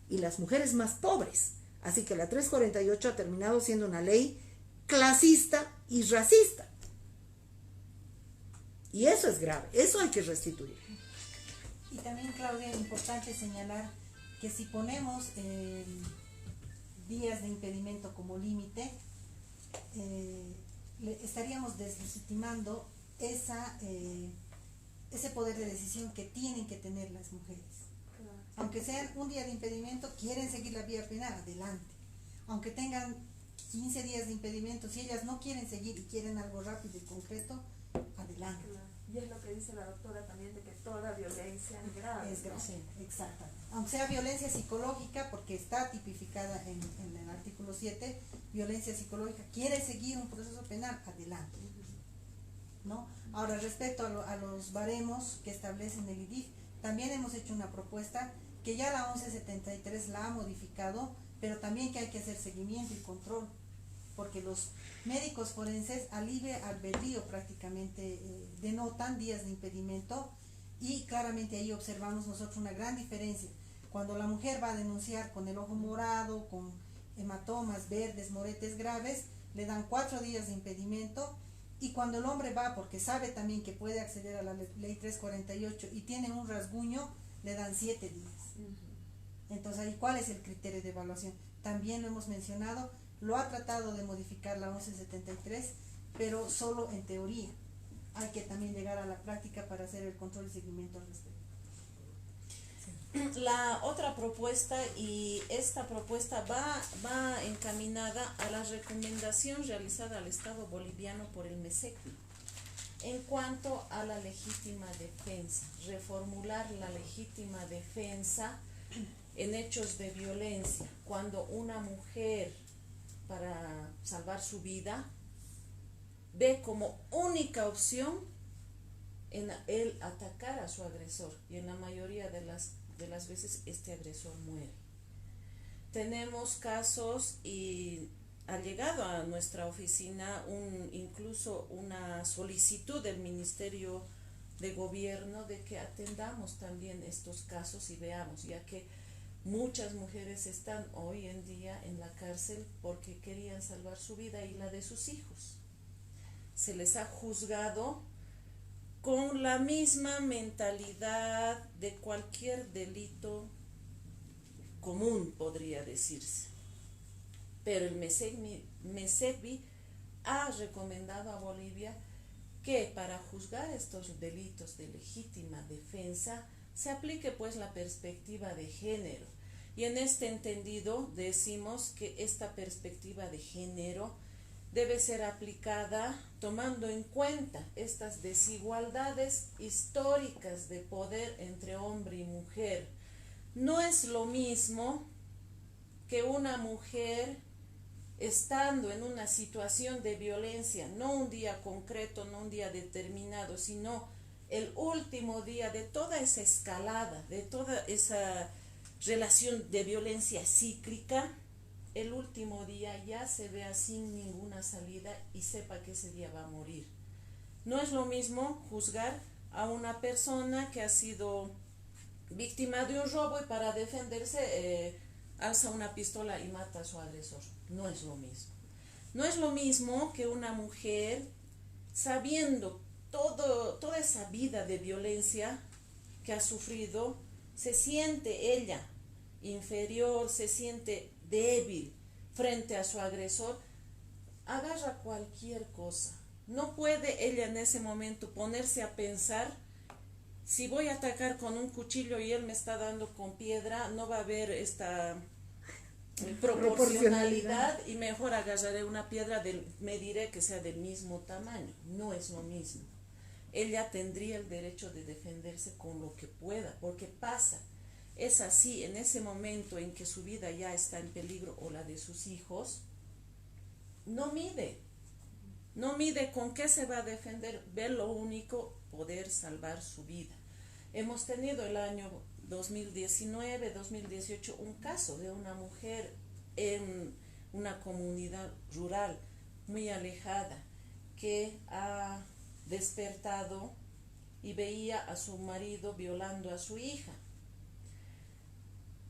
y las mujeres más pobres. Así que la 348 ha terminado siendo una ley clasista y racista. Y eso es grave, eso hay que restituir. Y también, Claudia, es importante señalar que si ponemos días de impedimento como límite, estaríamos deslegitimando ese poder de decisión que tienen que tener las mujeres. Aunque sean un día de impedimento, quieren seguir la vía penal, adelante. Aunque tengan 15 días de impedimento, si ellas no quieren seguir y quieren algo rápido y concreto, adelante. Y es lo que dice la doctora también, de que toda violencia es grave. Es grave, exactamente. Aunque sea violencia psicológica, porque está tipificada en el artículo 7, violencia psicológica, quiere seguir un proceso penal, adelante. ¿No? Ahora, respecto a los baremos que establecen el IDIF, también hemos hecho una propuesta que ya la 1173 la ha modificado, pero también que hay que hacer seguimiento y control, porque los médicos forenses al libre albedrío prácticamente denotan días de impedimento, y claramente ahí observamos nosotros una gran diferencia. Cuando la mujer va a denunciar con el ojo morado, con hematomas verdes, moretes graves, le dan 4 días de impedimento, y cuando el hombre va porque sabe también que puede acceder a la ley 348 y tiene un rasguño, le dan 7 días. Entonces ahí, ¿cuál es el criterio de evaluación? También lo hemos mencionado, lo ha tratado de modificar la 1173, pero solo en teoría. Hay que también llegar a la práctica para hacer el control y seguimiento al respecto. La otra propuesta, y esta propuesta va encaminada a la recomendación realizada al Estado boliviano por el MESEC en cuanto a la legítima defensa, reformular la legítima defensa en hechos de violencia, cuando una mujer, para salvar su vida, ve como única opción en él atacar a su agresor, y en la mayoría de las veces este agresor muere. Tenemos casos y ha llegado a nuestra oficina incluso una solicitud del Ministerio de Gobierno de que atendamos también estos casos y veamos, ya que muchas mujeres están hoy en día en la cárcel porque querían salvar su vida y la de sus hijos. Se les ha juzgado con la misma mentalidad de cualquier delito común, podría decirse. Pero el MESECBI ha recomendado a Bolivia que para juzgar estos delitos de legítima defensa se aplique pues la perspectiva de género. Y en este entendido decimos que esta perspectiva de género debe ser aplicada tomando en cuenta estas desigualdades históricas de poder entre hombre y mujer. No es lo mismo que una mujer estando en una situación de violencia, no un día concreto, no un día determinado, sino el último día de toda esa escalada, de toda esa relación de violencia cíclica, el último día ya se vea sin ninguna salida y sepa que ese día va a morir. No es lo mismo juzgar a una persona que ha sido víctima de un robo y para defenderse alza una pistola y mata a su agresor. No es lo mismo. No es lo mismo que una mujer, sabiendo toda esa vida de violencia que ha sufrido, se siente ella inferior, se siente débil frente a su agresor, agarra cualquier cosa. No puede ella en ese momento ponerse a pensar, si voy a atacar con un cuchillo y él me está dando con piedra, no va a haber esta proporcionalidad y mejor agarraré una piedra, mediré que sea del mismo tamaño. No es lo mismo. Ella tendría el derecho de defenderse con lo que pueda, porque pasa. Es así, en ese momento en que su vida ya está en peligro o la de sus hijos, no mide con qué se va a defender, ve lo único, poder salvar su vida. Hemos tenido el año 2019, 2018, un caso de una mujer en una comunidad rural muy alejada que ha despertado y veía a su marido violando a su hija.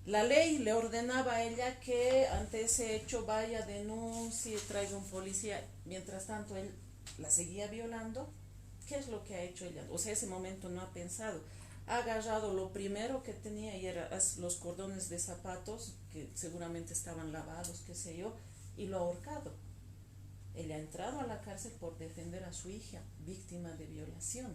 La ley le ordenaba a ella que ante ese hecho vaya, denuncie, traiga un policía. Mientras tanto él la seguía violando. ¿Qué es lo que ha hecho ella? O sea, ese momento no ha pensado. Ha agarrado lo primero que tenía y eran los cordones de zapatos, que seguramente estaban lavados, qué sé yo, y lo ha ahorcado. Ella ha entrado a la cárcel por defender a su hija, víctima de violación.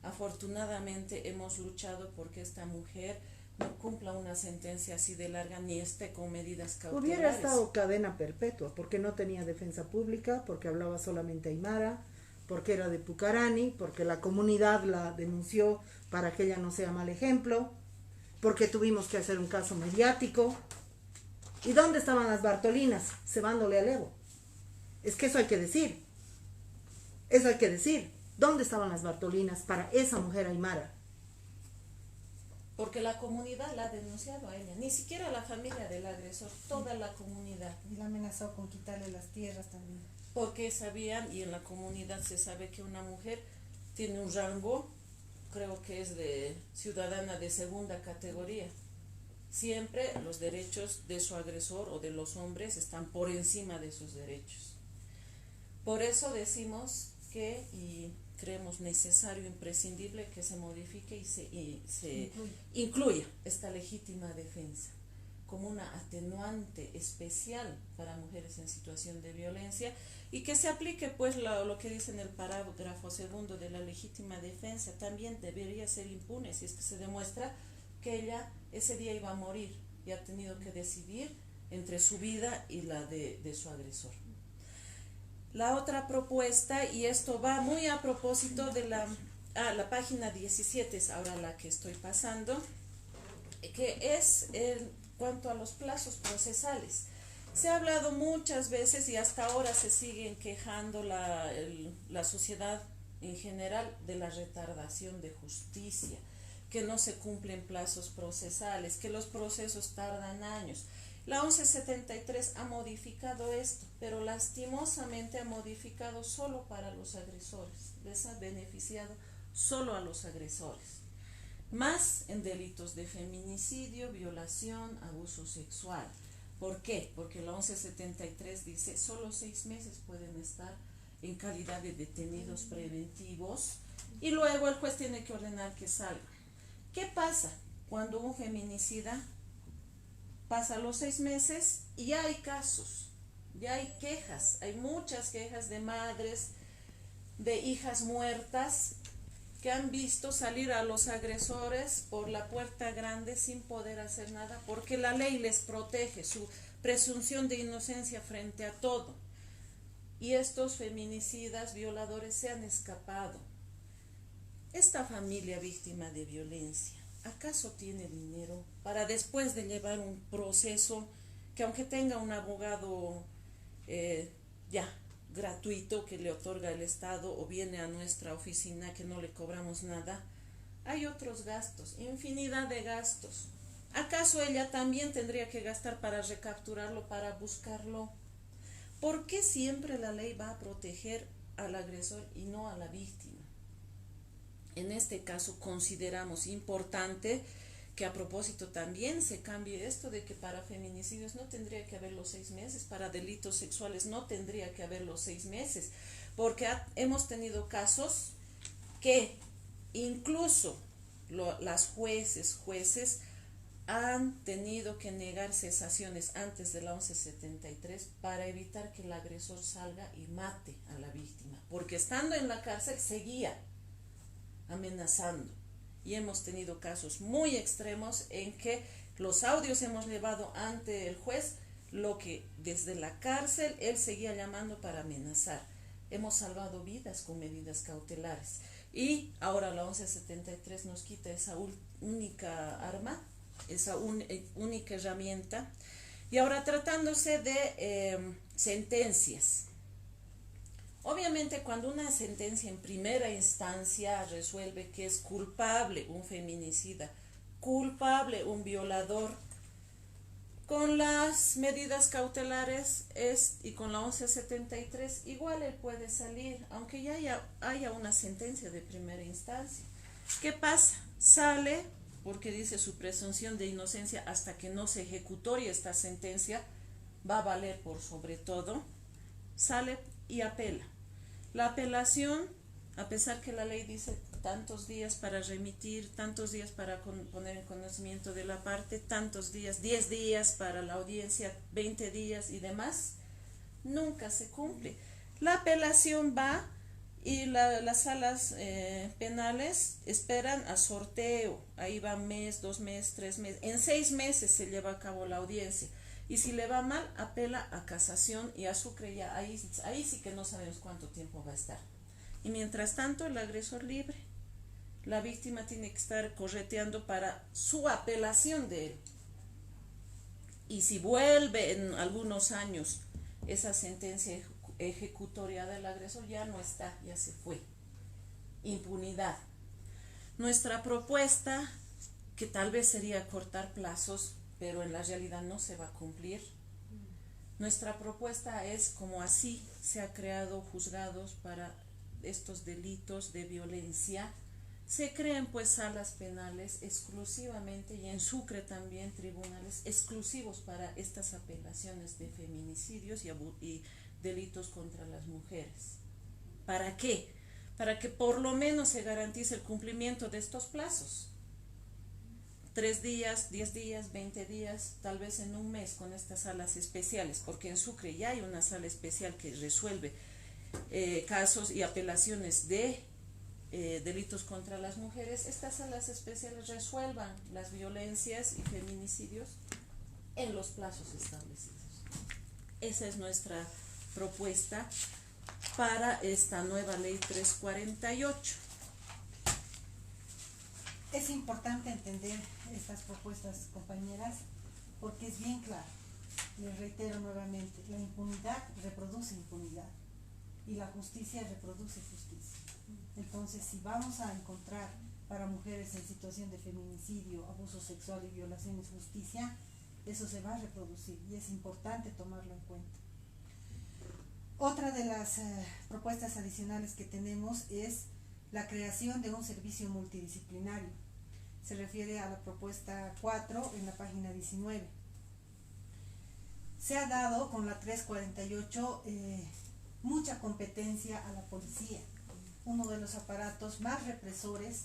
Afortunadamente hemos luchado porque esta mujer no cumpla una sentencia así de larga ni esté con medidas cautelares. Hubiera estado cadena perpetua, porque no tenía defensa pública, porque hablaba solamente aymara, porque era de Pucarani, porque la comunidad la denunció para que ella no sea mal ejemplo, porque tuvimos que hacer un caso mediático. ¿Y dónde estaban las Bartolinas? Cebándole al Evo. Es que eso hay que decir. Eso hay que decir. ¿Dónde estaban las Bartolinas para esa mujer aymara? Porque la comunidad la ha denunciado a ella, ni siquiera la familia del agresor, toda la comunidad. Y la amenazó con quitarle las tierras también. Porque sabían, y en la comunidad se sabe que una mujer tiene un rango, creo que es de ciudadana de segunda categoría. Siempre los derechos de su agresor o de los hombres están por encima de sus derechos. Por eso decimos que, y creemos necesario, imprescindible, que se modifique y se incluya esta legítima defensa como una atenuante especial para mujeres en situación de violencia y que se aplique pues lo que dice en el parágrafo segundo de la legítima defensa. También debería ser impune si es que se demuestra que ella ese día iba a morir y ha tenido que decidir entre su vida y la de su agresor. La otra propuesta, y esto va muy a propósito de la página 17, es ahora la que estoy pasando, que es en cuanto a los plazos procesales. Se ha hablado muchas veces y hasta ahora se siguen quejando la sociedad en general de la retardación de justicia, que no se cumplen plazos procesales, que los procesos tardan años. La 1173 ha modificado esto, pero lastimosamente ha modificado solo para los agresores, les ha beneficiado solo a los agresores, más en delitos de feminicidio, violación, abuso sexual. ¿Por qué? Porque la 1173 dice solo 6 meses pueden estar en calidad de detenidos preventivos y luego el juez tiene que ordenar que salgan. ¿Qué pasa cuando un feminicida pasa los 6 meses y ya hay casos, ya hay quejas, hay muchas quejas de madres, de hijas muertas que han visto salir a los agresores por la puerta grande sin poder hacer nada porque la ley les protege su presunción de inocencia frente a todo? Y estos feminicidas, violadores se han escapado. Esta familia víctima de violencia, ¿acaso tiene dinero para después de llevar un proceso que aunque tenga un abogado ya gratuito que le otorga el Estado o viene a nuestra oficina que no le cobramos nada, hay otros gastos, infinidad de gastos? ¿Acaso ella también tendría que gastar para recapturarlo, para buscarlo? ¿Por qué siempre la ley va a proteger al agresor y no a la víctima? En este caso consideramos importante que a propósito también se cambie esto de que para feminicidios no tendría que haber los 6 meses, para delitos sexuales no tendría que haber los 6 meses, porque hemos tenido casos que incluso las jueces han tenido que negar cesaciones antes de la 1173 para evitar que el agresor salga y mate a la víctima, porque estando en la cárcel seguía amenazando. Y hemos tenido casos muy extremos en que los audios hemos llevado ante el juez, lo que desde la cárcel él seguía llamando para amenazar. Hemos salvado vidas con medidas cautelares. Y ahora la 1173 nos quita esa única arma, esa única herramienta. Y ahora tratándose de sentencias. Obviamente cuando una sentencia en primera instancia resuelve que es culpable un feminicida, culpable un violador, con las medidas cautelares y con la 1173 igual él puede salir, aunque ya haya una sentencia de primera instancia. ¿Qué pasa? Sale porque dice su presunción de inocencia hasta que no se ejecutorie esta sentencia, va a valer por sobre todo, sale y apela. La apelación, a pesar que la ley dice tantos días para remitir, tantos días para poner en conocimiento de la parte, tantos días, 10 días para la audiencia, 20 días y demás, nunca se cumple. La apelación va y las salas penales esperan a sorteo, ahí va mes, 2 meses, 3 meses, en 6 meses se lleva a cabo la audiencia. Y si le va mal, apela a casación y a Sucre, ya ahí sí que no sabemos cuánto tiempo va a estar. Y mientras tanto, el agresor libre. La víctima tiene que estar correteando para su apelación de él. Y si vuelve en algunos años esa sentencia ejecutoria del agresor, ya no está, ya se fue. Impunidad. Nuestra propuesta, que tal vez sería cortar plazos, pero en la realidad no se va a cumplir. Nuestra propuesta es, como así se ha creado juzgados para estos delitos de violencia, se creen pues salas penales exclusivamente y en Sucre también tribunales exclusivos para estas apelaciones de feminicidios y delitos contra las mujeres. ¿Para qué? Para que por lo menos se garantice el cumplimiento de estos plazos. 3 días, 10 días, 20 días, tal vez en un mes con estas salas especiales, porque en Sucre ya hay una sala especial que resuelve casos y apelaciones de delitos contra las mujeres. Estas salas especiales resuelvan las violencias y feminicidios en los plazos establecidos. Esa es nuestra propuesta para esta nueva ley 348. Es importante entender estas propuestas, compañeras, porque es bien claro. Les reitero nuevamente, la impunidad reproduce impunidad y la justicia reproduce justicia. Entonces, si vamos a encontrar para mujeres en situación de feminicidio, abuso sexual y violaciones justicia, eso se va a reproducir y es importante tomarlo en cuenta. Otra de las propuestas adicionales que tenemos es la creación de un servicio multidisciplinario. Se refiere a la propuesta 4 en la página 19. Se ha dado con la 348 mucha competencia a la policía, uno de los aparatos más represores,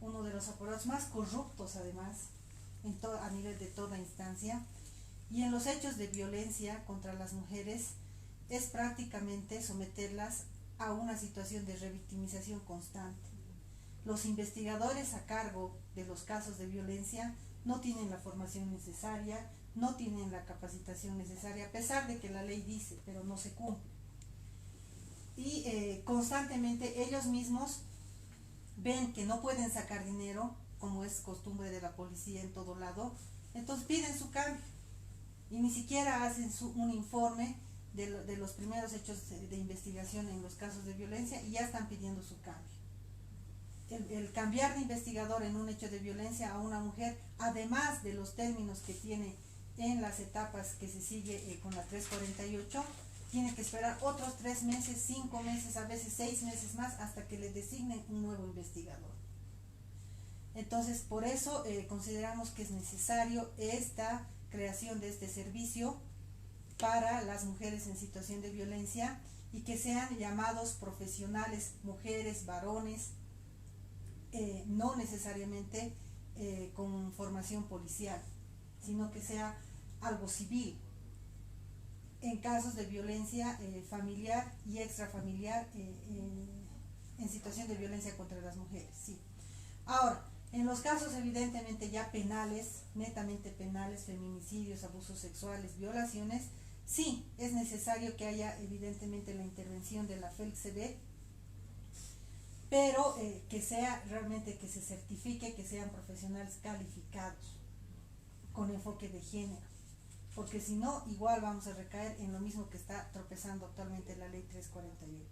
uno de los aparatos más corruptos además, a nivel de toda instancia, y en los hechos de violencia contra las mujeres es prácticamente someterlas a una situación de revictimización constante. Los investigadores a cargo de los casos de violencia no tienen la formación necesaria, no tienen la capacitación necesaria, a pesar de que la ley dice, pero no se cumple. Y constantemente ellos mismos ven que no pueden sacar dinero, como es costumbre de la policía en todo lado, entonces piden su cambio y ni siquiera hacen un informe de los primeros hechos de investigación en los casos de violencia y ya están pidiendo su cambio. El cambiar de investigador en un hecho de violencia a una mujer, además de los términos que tiene en las etapas que se sigue con la 348, tiene que esperar otros 3 meses, 5 meses, a veces 6 meses más hasta que le designen un nuevo investigador. Entonces, por eso consideramos que es necesario esta creación de este servicio para las mujeres en situación de violencia y que sean llamados profesionales, mujeres, varones, no necesariamente con formación policial, sino que sea algo civil en casos de violencia familiar y extrafamiliar en situación de violencia contra las mujeres. Sí. Ahora, en los casos evidentemente ya penales, netamente penales, feminicidios, abusos sexuales, violaciones, sí, es necesario que haya evidentemente la intervención de la FELCB, pero que sea realmente, que se certifique, que sean profesionales calificados, con enfoque de género, porque si no, igual vamos a recaer en lo mismo que está tropezando actualmente la ley 348.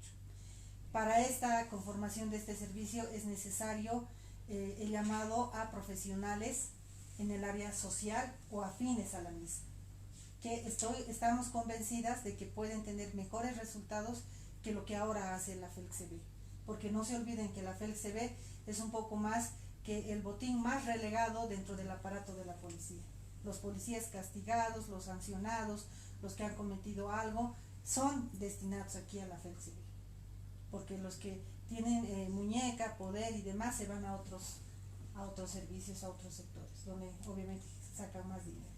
Para esta conformación de este servicio es necesario el llamado a profesionales en el área social o afines a la misma, que estamos convencidas de que pueden tener mejores resultados que lo que ahora hace la FELCB, porque no se olviden que la FELCB es un poco más que el botín más relegado dentro del aparato de la policía. Los policías castigados, los sancionados, los que han cometido algo, son destinados aquí a la FELCB, porque los que tienen muñeca, poder y demás se van a otros servicios, a otros sectores, donde obviamente sacan más dinero.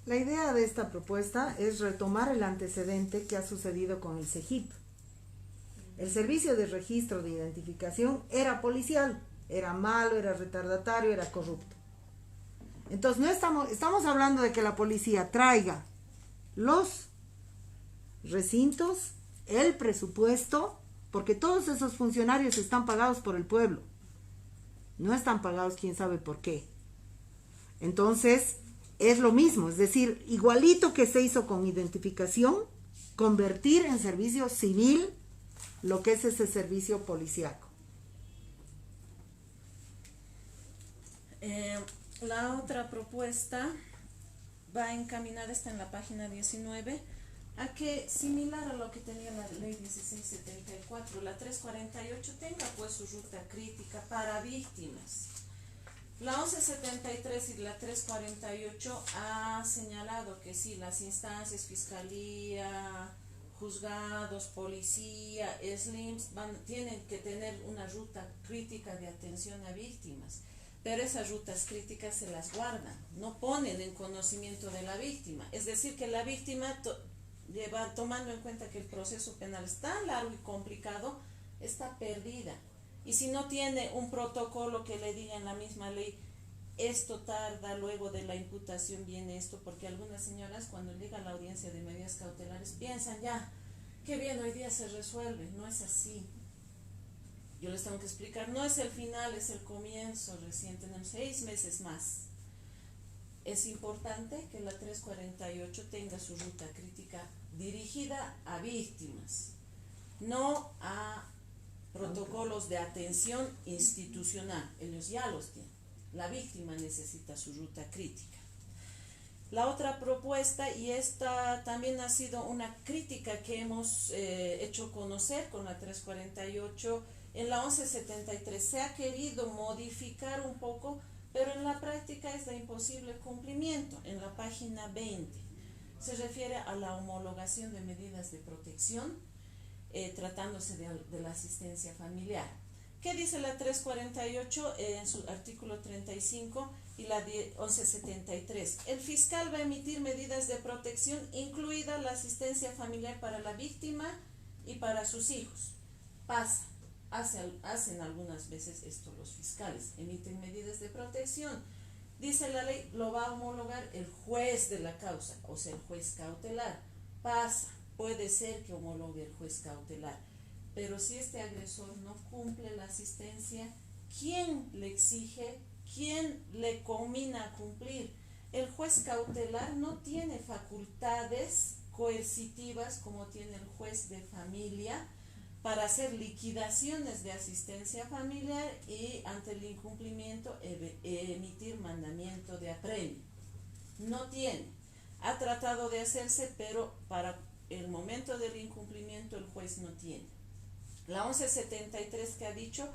La idea de esta propuesta es retomar el antecedente que ha sucedido con el CEGIP. El servicio de registro de identificación era policial, era malo, era retardatario, era corrupto. Entonces no estamos hablando de que la policía traiga los recintos, el presupuesto, porque todos esos funcionarios están pagados por el pueblo, no están pagados quién sabe por qué. Entonces es lo mismo, es decir, igualito que se hizo con identificación, convertir en servicio civil lo que es ese servicio policíaco. La otra propuesta va encaminada, está en la página 19, a que, similar a lo que tenía la ley 1674, la 348 tenga pues su ruta crítica para víctimas. La 1173 y la 348 ha señalado que sí, las instancias, fiscalía, juzgados, policía, SLIMS, tienen que tener una ruta crítica de atención a víctimas, pero esas rutas críticas se las guardan, no ponen en conocimiento de la víctima. Es decir, que la víctima, tomando en cuenta que el proceso penal es tan largo y complicado, está perdida. Y si no tiene un protocolo que le diga en la misma ley, esto tarda, luego de la imputación viene esto, porque algunas señoras cuando llega a la audiencia de medidas cautelares piensan ya, qué bien, hoy día se resuelve. No es así. Yo les tengo que explicar, no es el final, es el comienzo, recién tenemos 6 meses más. Es importante que la 348 tenga su ruta crítica dirigida a víctimas, no a protocolos de atención institucional. Ellos ya los tienen. La víctima necesita su ruta crítica. La otra propuesta, y esta también ha sido una crítica que hemos hecho conocer con la 348, en la 1173 se ha querido modificar un poco, pero en la práctica es de imposible cumplimiento. En la página 20 se refiere a la homologación de medidas de protección, tratándose de la asistencia familiar. ¿Qué dice la 348 en su artículo 35 y la 1173? El fiscal va a emitir medidas de protección, incluida la asistencia familiar para la víctima y para sus hijos. Hacen algunas veces esto los fiscales, emiten medidas de protección. Dice la ley, lo va a homologar el juez de la causa, o sea, el juez cautelar. Puede ser que homologue el juez cautelar. Pero si este agresor no cumple la asistencia, ¿quién le exige? ¿Quién le conmina a cumplir? El juez cautelar no tiene facultades coercitivas como tiene el juez de familia para hacer liquidaciones de asistencia familiar y ante el incumplimiento emitir mandamiento de apremio. No tiene. Ha tratado de hacerse, pero para el momento del incumplimiento el juez no tiene. La 1173 que ha dicho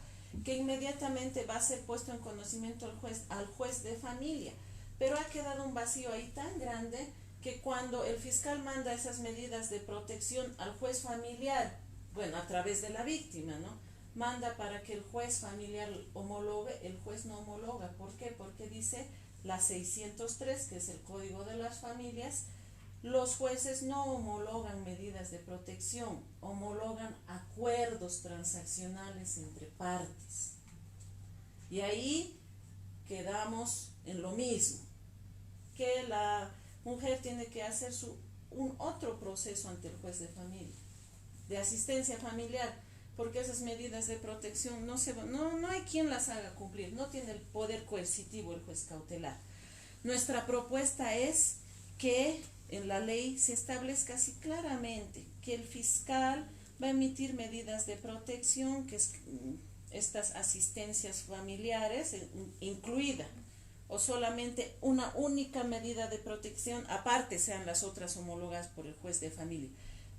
que inmediatamente va a ser puesto en conocimiento al juez de familia, pero ha quedado un vacío ahí tan grande que cuando el fiscal manda esas medidas de protección al juez familiar, bueno, a través de la víctima, ¿no? Manda para que el juez familiar homologue, el juez no homologa. ¿Por qué? Porque dice la 603, que es el Código de las Familias, los jueces no homologan medidas de protección, homologan acuerdos transaccionales entre partes. Y ahí quedamos en lo mismo, que la mujer tiene que hacer un otro proceso ante el juez de familia, de asistencia familiar, porque esas medidas de protección no hay quien las haga cumplir, no tiene el poder coercitivo el juez cautelar. Nuestra propuesta es que en la ley se establezca así claramente que el fiscal va a emitir medidas de protección, que es estas asistencias familiares incluida, o solamente una única medida de protección, aparte sean las otras homologadas por el juez de familia,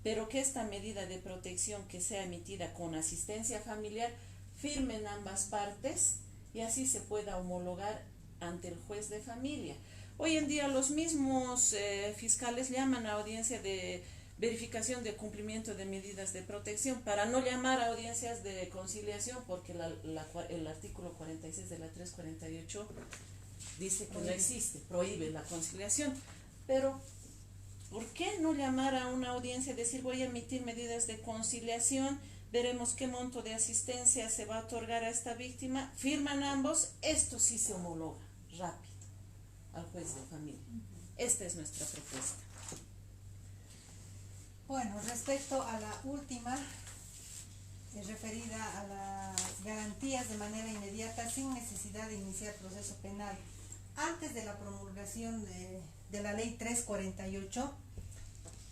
pero que esta medida de protección que sea emitida con asistencia familiar firmen ambas partes y así se pueda homologar ante el juez de familia. Hoy en día los mismos fiscales llaman a audiencia de verificación de cumplimiento de medidas de protección para no llamar a audiencias de conciliación, porque el artículo 46 de la 348 dice que no existe, prohíbe la conciliación. Pero ¿por qué no llamar a una audiencia y decir voy a emitir medidas de conciliación, veremos qué monto de asistencia se va a otorgar a esta víctima, firman ambos, esto sí se homologa rápido al juez de familia? Esta es nuestra propuesta. Bueno, respecto a la última, referida a las garantías de manera inmediata sin necesidad de iniciar proceso penal. Antes de la promulgación de la ley 348,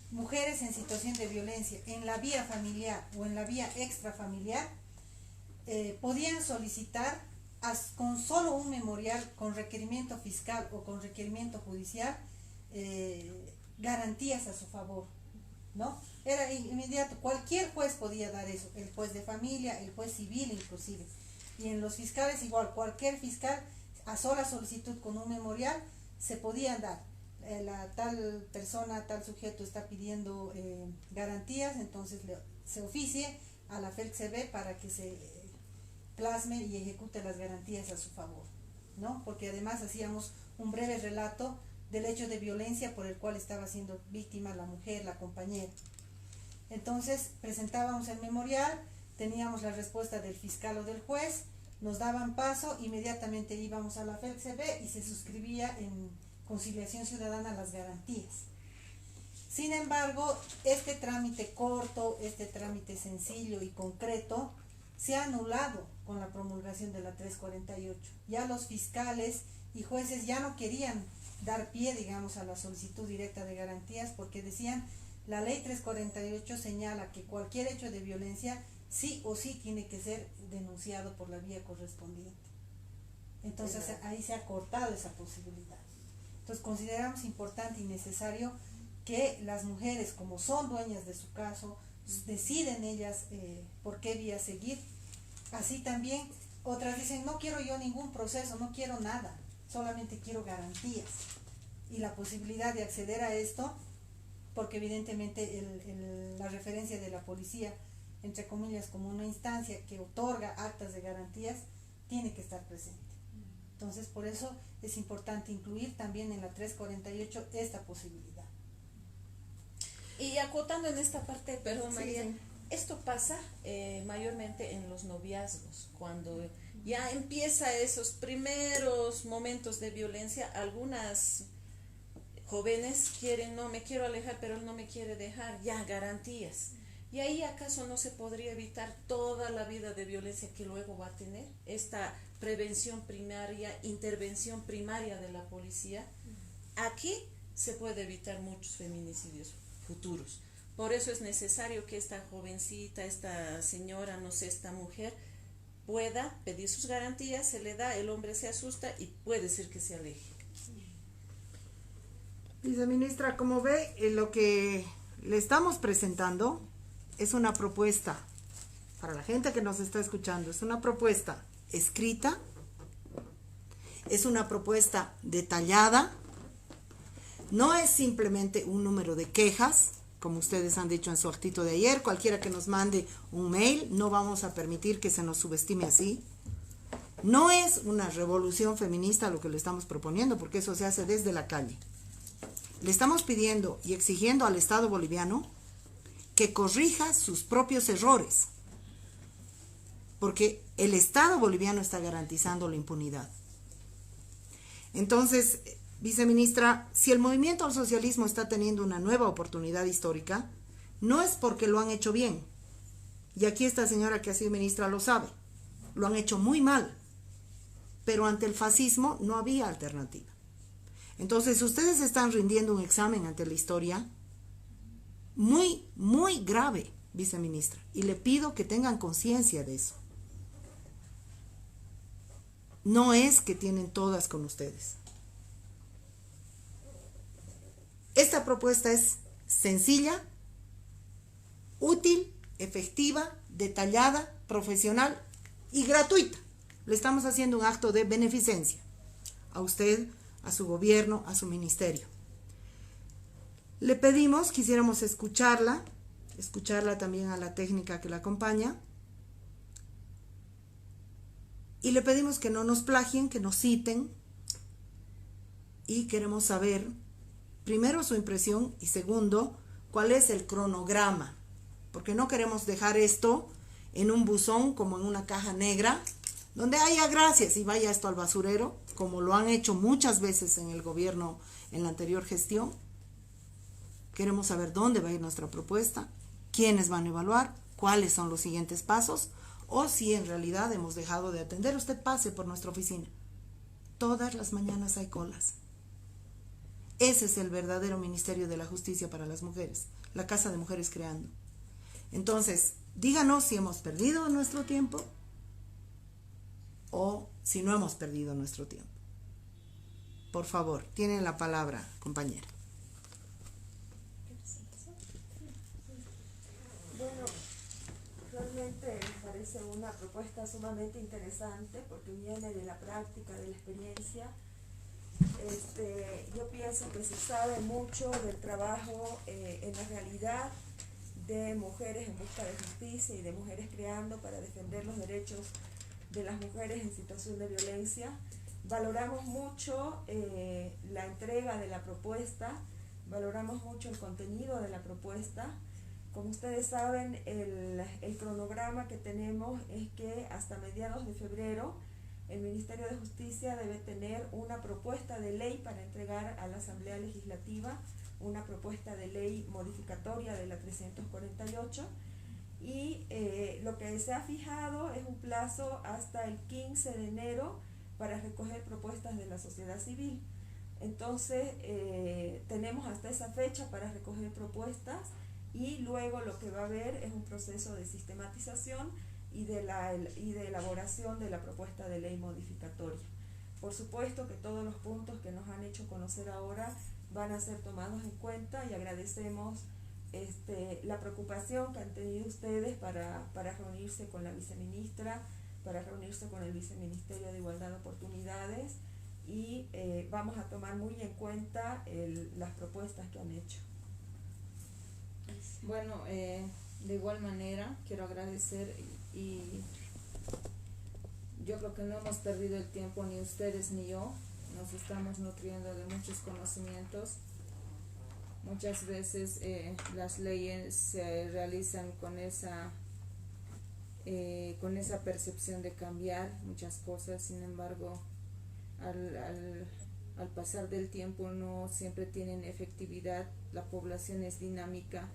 mujeres en situación de violencia en la vía familiar o en la vía extrafamiliar podían solicitar con solo un memorial, con requerimiento fiscal o con requerimiento judicial, garantías a su favor, ¿no? Era inmediato, cualquier juez podía dar eso, el juez de familia, el juez civil inclusive, y en los fiscales igual, cualquier fiscal a sola solicitud con un memorial se podían dar. La tal persona, tal sujeto está pidiendo garantías, entonces se oficie a la FELCB para que se plasme y ejecute las garantías a su favor, ¿no? Porque además hacíamos un breve relato del hecho de violencia por el cual estaba siendo víctima la mujer, la compañera. Entonces presentábamos el memorial, teníamos la respuesta del fiscal o del juez, nos daban paso, inmediatamente íbamos a la FELCB y se suscribía en conciliación ciudadana las garantías. Sin embargo, este trámite corto, este trámite sencillo y concreto, se ha anulado con la promulgación de la 348. Ya los fiscales y jueces ya no querían dar pie, digamos, a la solicitud directa de garantías, porque decían, la ley 348 señala que cualquier hecho de violencia sí o sí tiene que ser denunciado por la vía correspondiente. Entonces ahí se ha cortado esa posibilidad. Entonces consideramos importante y necesario que las mujeres, como son dueñas de su caso, deciden ellas por qué vía seguir. Así también otras dicen, no quiero yo ningún proceso, no quiero nada, solamente quiero garantías. Y la posibilidad de acceder a esto, porque evidentemente la referencia de la policía, entre comillas, como una instancia que otorga actas de garantías, tiene que estar presente. Entonces, por eso es importante incluir también en la 348 esta posibilidad. Y acotando en esta parte, perdón Sí, María, sí. esto pasa mayormente en los noviazgos, cuando ya empieza esos primeros momentos de violencia. Algunas jóvenes quieren, no, me quiero alejar, pero él no me quiere dejar, ya, garantías. ¿Y ahí acaso no se podría evitar toda la vida de violencia que luego va a tener? Esta prevención primaria, intervención primaria de la policía, aquí se puede evitar muchos feminicidios futuros. Por eso es necesario que esta jovencita, esta señora, no sé, esta mujer, pueda pedir sus garantías, se le da, el hombre se asusta y puede ser que se aleje. Viceministra, como ve, lo que le estamos presentando es una propuesta, para la gente que nos está escuchando, es una propuesta escrita, es una propuesta detallada, no es simplemente un número de quejas, como ustedes han dicho en su actito de ayer. Cualquiera que nos mande un mail, no vamos a permitir que se nos subestime así. No es una revolución feminista lo que le estamos proponiendo, porque eso se hace desde la calle. Le estamos pidiendo y exigiendo al Estado boliviano que corrija sus propios errores, porque el Estado boliviano está garantizando la impunidad. Entonces, viceministra, si el movimiento al socialismo está teniendo una nueva oportunidad histórica, no es porque lo han hecho bien. Y aquí esta señora que ha sido ministra lo sabe. Lo han hecho muy mal. Pero ante el fascismo no había alternativa. Entonces, ustedes están rindiendo un examen ante la historia muy, muy grave, viceministra. Y le pido que tengan conciencia de eso. No es que tienen todas con ustedes. Esta propuesta es sencilla, útil, efectiva, detallada, profesional y gratuita. Le estamos haciendo un acto de beneficencia a usted, a su gobierno, a su ministerio. Le pedimos, quisiéramos escucharla también a la técnica que la acompaña, y le pedimos que no nos plagien, que nos citen, y queremos saber primero su impresión y segundo, cuál es el cronograma, porque no queremos dejar esto en un buzón como en una caja negra, donde haya gracias y vaya esto al basurero, como lo han hecho muchas veces en el gobierno, en la anterior gestión. Queremos saber dónde va a ir nuestra propuesta, quiénes van a evaluar, cuáles son los siguientes pasos, o si en realidad hemos dejado de atender. Usted pase por nuestra oficina. Todas las mañanas hay colas. Ese es el verdadero Ministerio de la Justicia para las Mujeres, la Casa de Mujeres Creando. Entonces, díganos si hemos perdido nuestro tiempo o si no hemos perdido nuestro tiempo. Por favor, tiene la palabra, compañera. Bueno, realmente me parece una propuesta sumamente interesante porque viene de la práctica, de la experiencia. Yo pienso que se sabe mucho del trabajo en la realidad de mujeres en busca de justicia y de mujeres creando para defender los derechos de las mujeres en situación de violencia. Valoramos mucho la entrega de la propuesta, valoramos mucho el contenido de la propuesta. Como ustedes saben, el cronograma que tenemos es que hasta mediados de febrero el Ministerio de Justicia debe tener una propuesta de ley para entregar a la Asamblea Legislativa, una propuesta de ley modificatoria de la 348, y lo que se ha fijado es un plazo hasta el 15 de enero para recoger propuestas de la sociedad civil. Entonces tenemos hasta esa fecha para recoger propuestas y luego lo que va a haber es un proceso de sistematización y de elaboración de la propuesta de ley modificatoria. Por supuesto que todos los puntos que nos han hecho conocer ahora van a ser tomados en cuenta y agradecemos la preocupación que han tenido ustedes para reunirse con la viceministra, para reunirse con el Viceministerio de Igualdad de Oportunidades y vamos a tomar muy en cuenta las propuestas que han hecho. Bueno, de igual manera quiero agradecer y yo creo que no hemos perdido el tiempo ni ustedes ni yo, nos estamos nutriendo de muchos conocimientos. Muchas veces las leyes se realizan con esa percepción de cambiar muchas cosas, sin embargo al pasar del tiempo no siempre tienen efectividad, la población es dinámica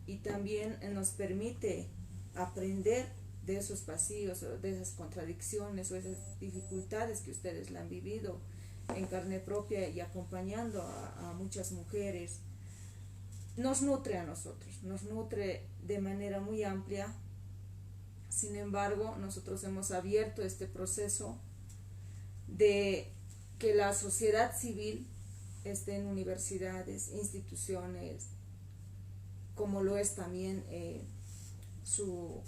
y también nos permite aprender de esos vacíos, de esas contradicciones o esas dificultades que ustedes la han vivido en carne propia y acompañando a muchas mujeres. Nos nutre a nosotros, nos nutre de manera muy amplia. Sin embargo, nosotros hemos abierto este proceso de que la sociedad civil esté en universidades, instituciones, como lo es también su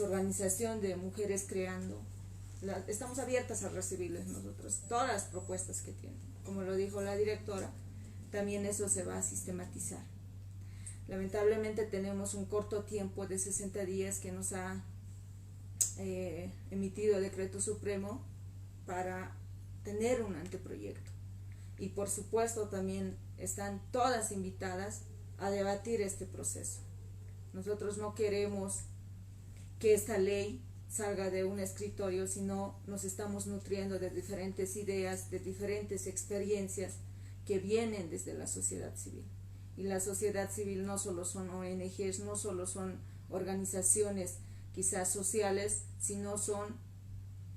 organización de Mujeres Creando. Estamos abiertas a recibirles nosotros todas las propuestas que tienen. Como lo dijo la directora, también eso se va a sistematizar. Lamentablemente tenemos un corto tiempo de 60 días que nos ha emitido el Decreto Supremo para tener un anteproyecto. Y por supuesto también están todas invitadas a debatir este proceso. Nosotros no queremos que esta ley salga de un escritorio, sino nos estamos nutriendo de diferentes ideas, de diferentes experiencias que vienen desde la sociedad civil. Y la sociedad civil no solo son ONGs, no solo son organizaciones quizás sociales, sino son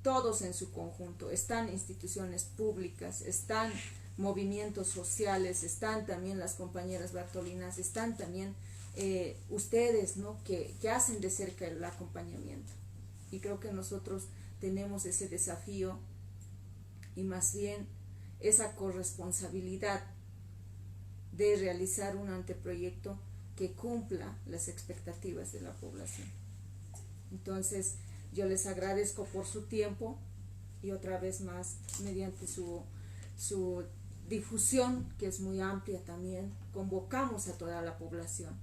todos en su conjunto. Están instituciones públicas, están movimientos sociales, están también las compañeras bartolinas, están también ustedes, ¿no?, que hacen de cerca el acompañamiento. Y creo que nosotros tenemos ese desafío y más bien esa corresponsabilidad de realizar un anteproyecto que cumpla las expectativas de la población. Entonces, yo les agradezco por su tiempo y otra vez más, mediante su difusión, que es muy amplia también, convocamos a toda la población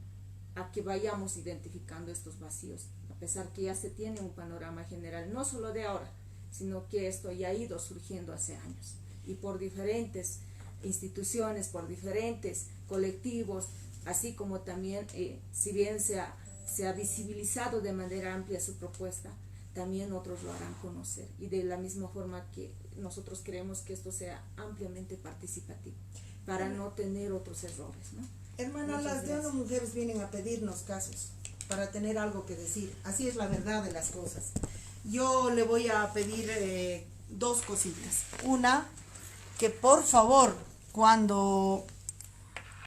a que vayamos identificando estos vacíos, a pesar que ya se tiene un panorama general, no solo de ahora, sino que esto ya ha ido surgiendo hace años, y por diferentes instituciones, por diferentes colectivos, así como también, si bien se ha visibilizado de manera amplia su propuesta, también otros lo harán conocer, y de la misma forma que nosotros queremos que esto sea ampliamente participativo, para no tener otros errores, ¿no? Hermana, las de ONU Mujeres vienen a pedirnos casos para tener algo que decir. Así es la verdad de las cosas. Yo le voy a pedir dos cositas. Una, que por favor, cuando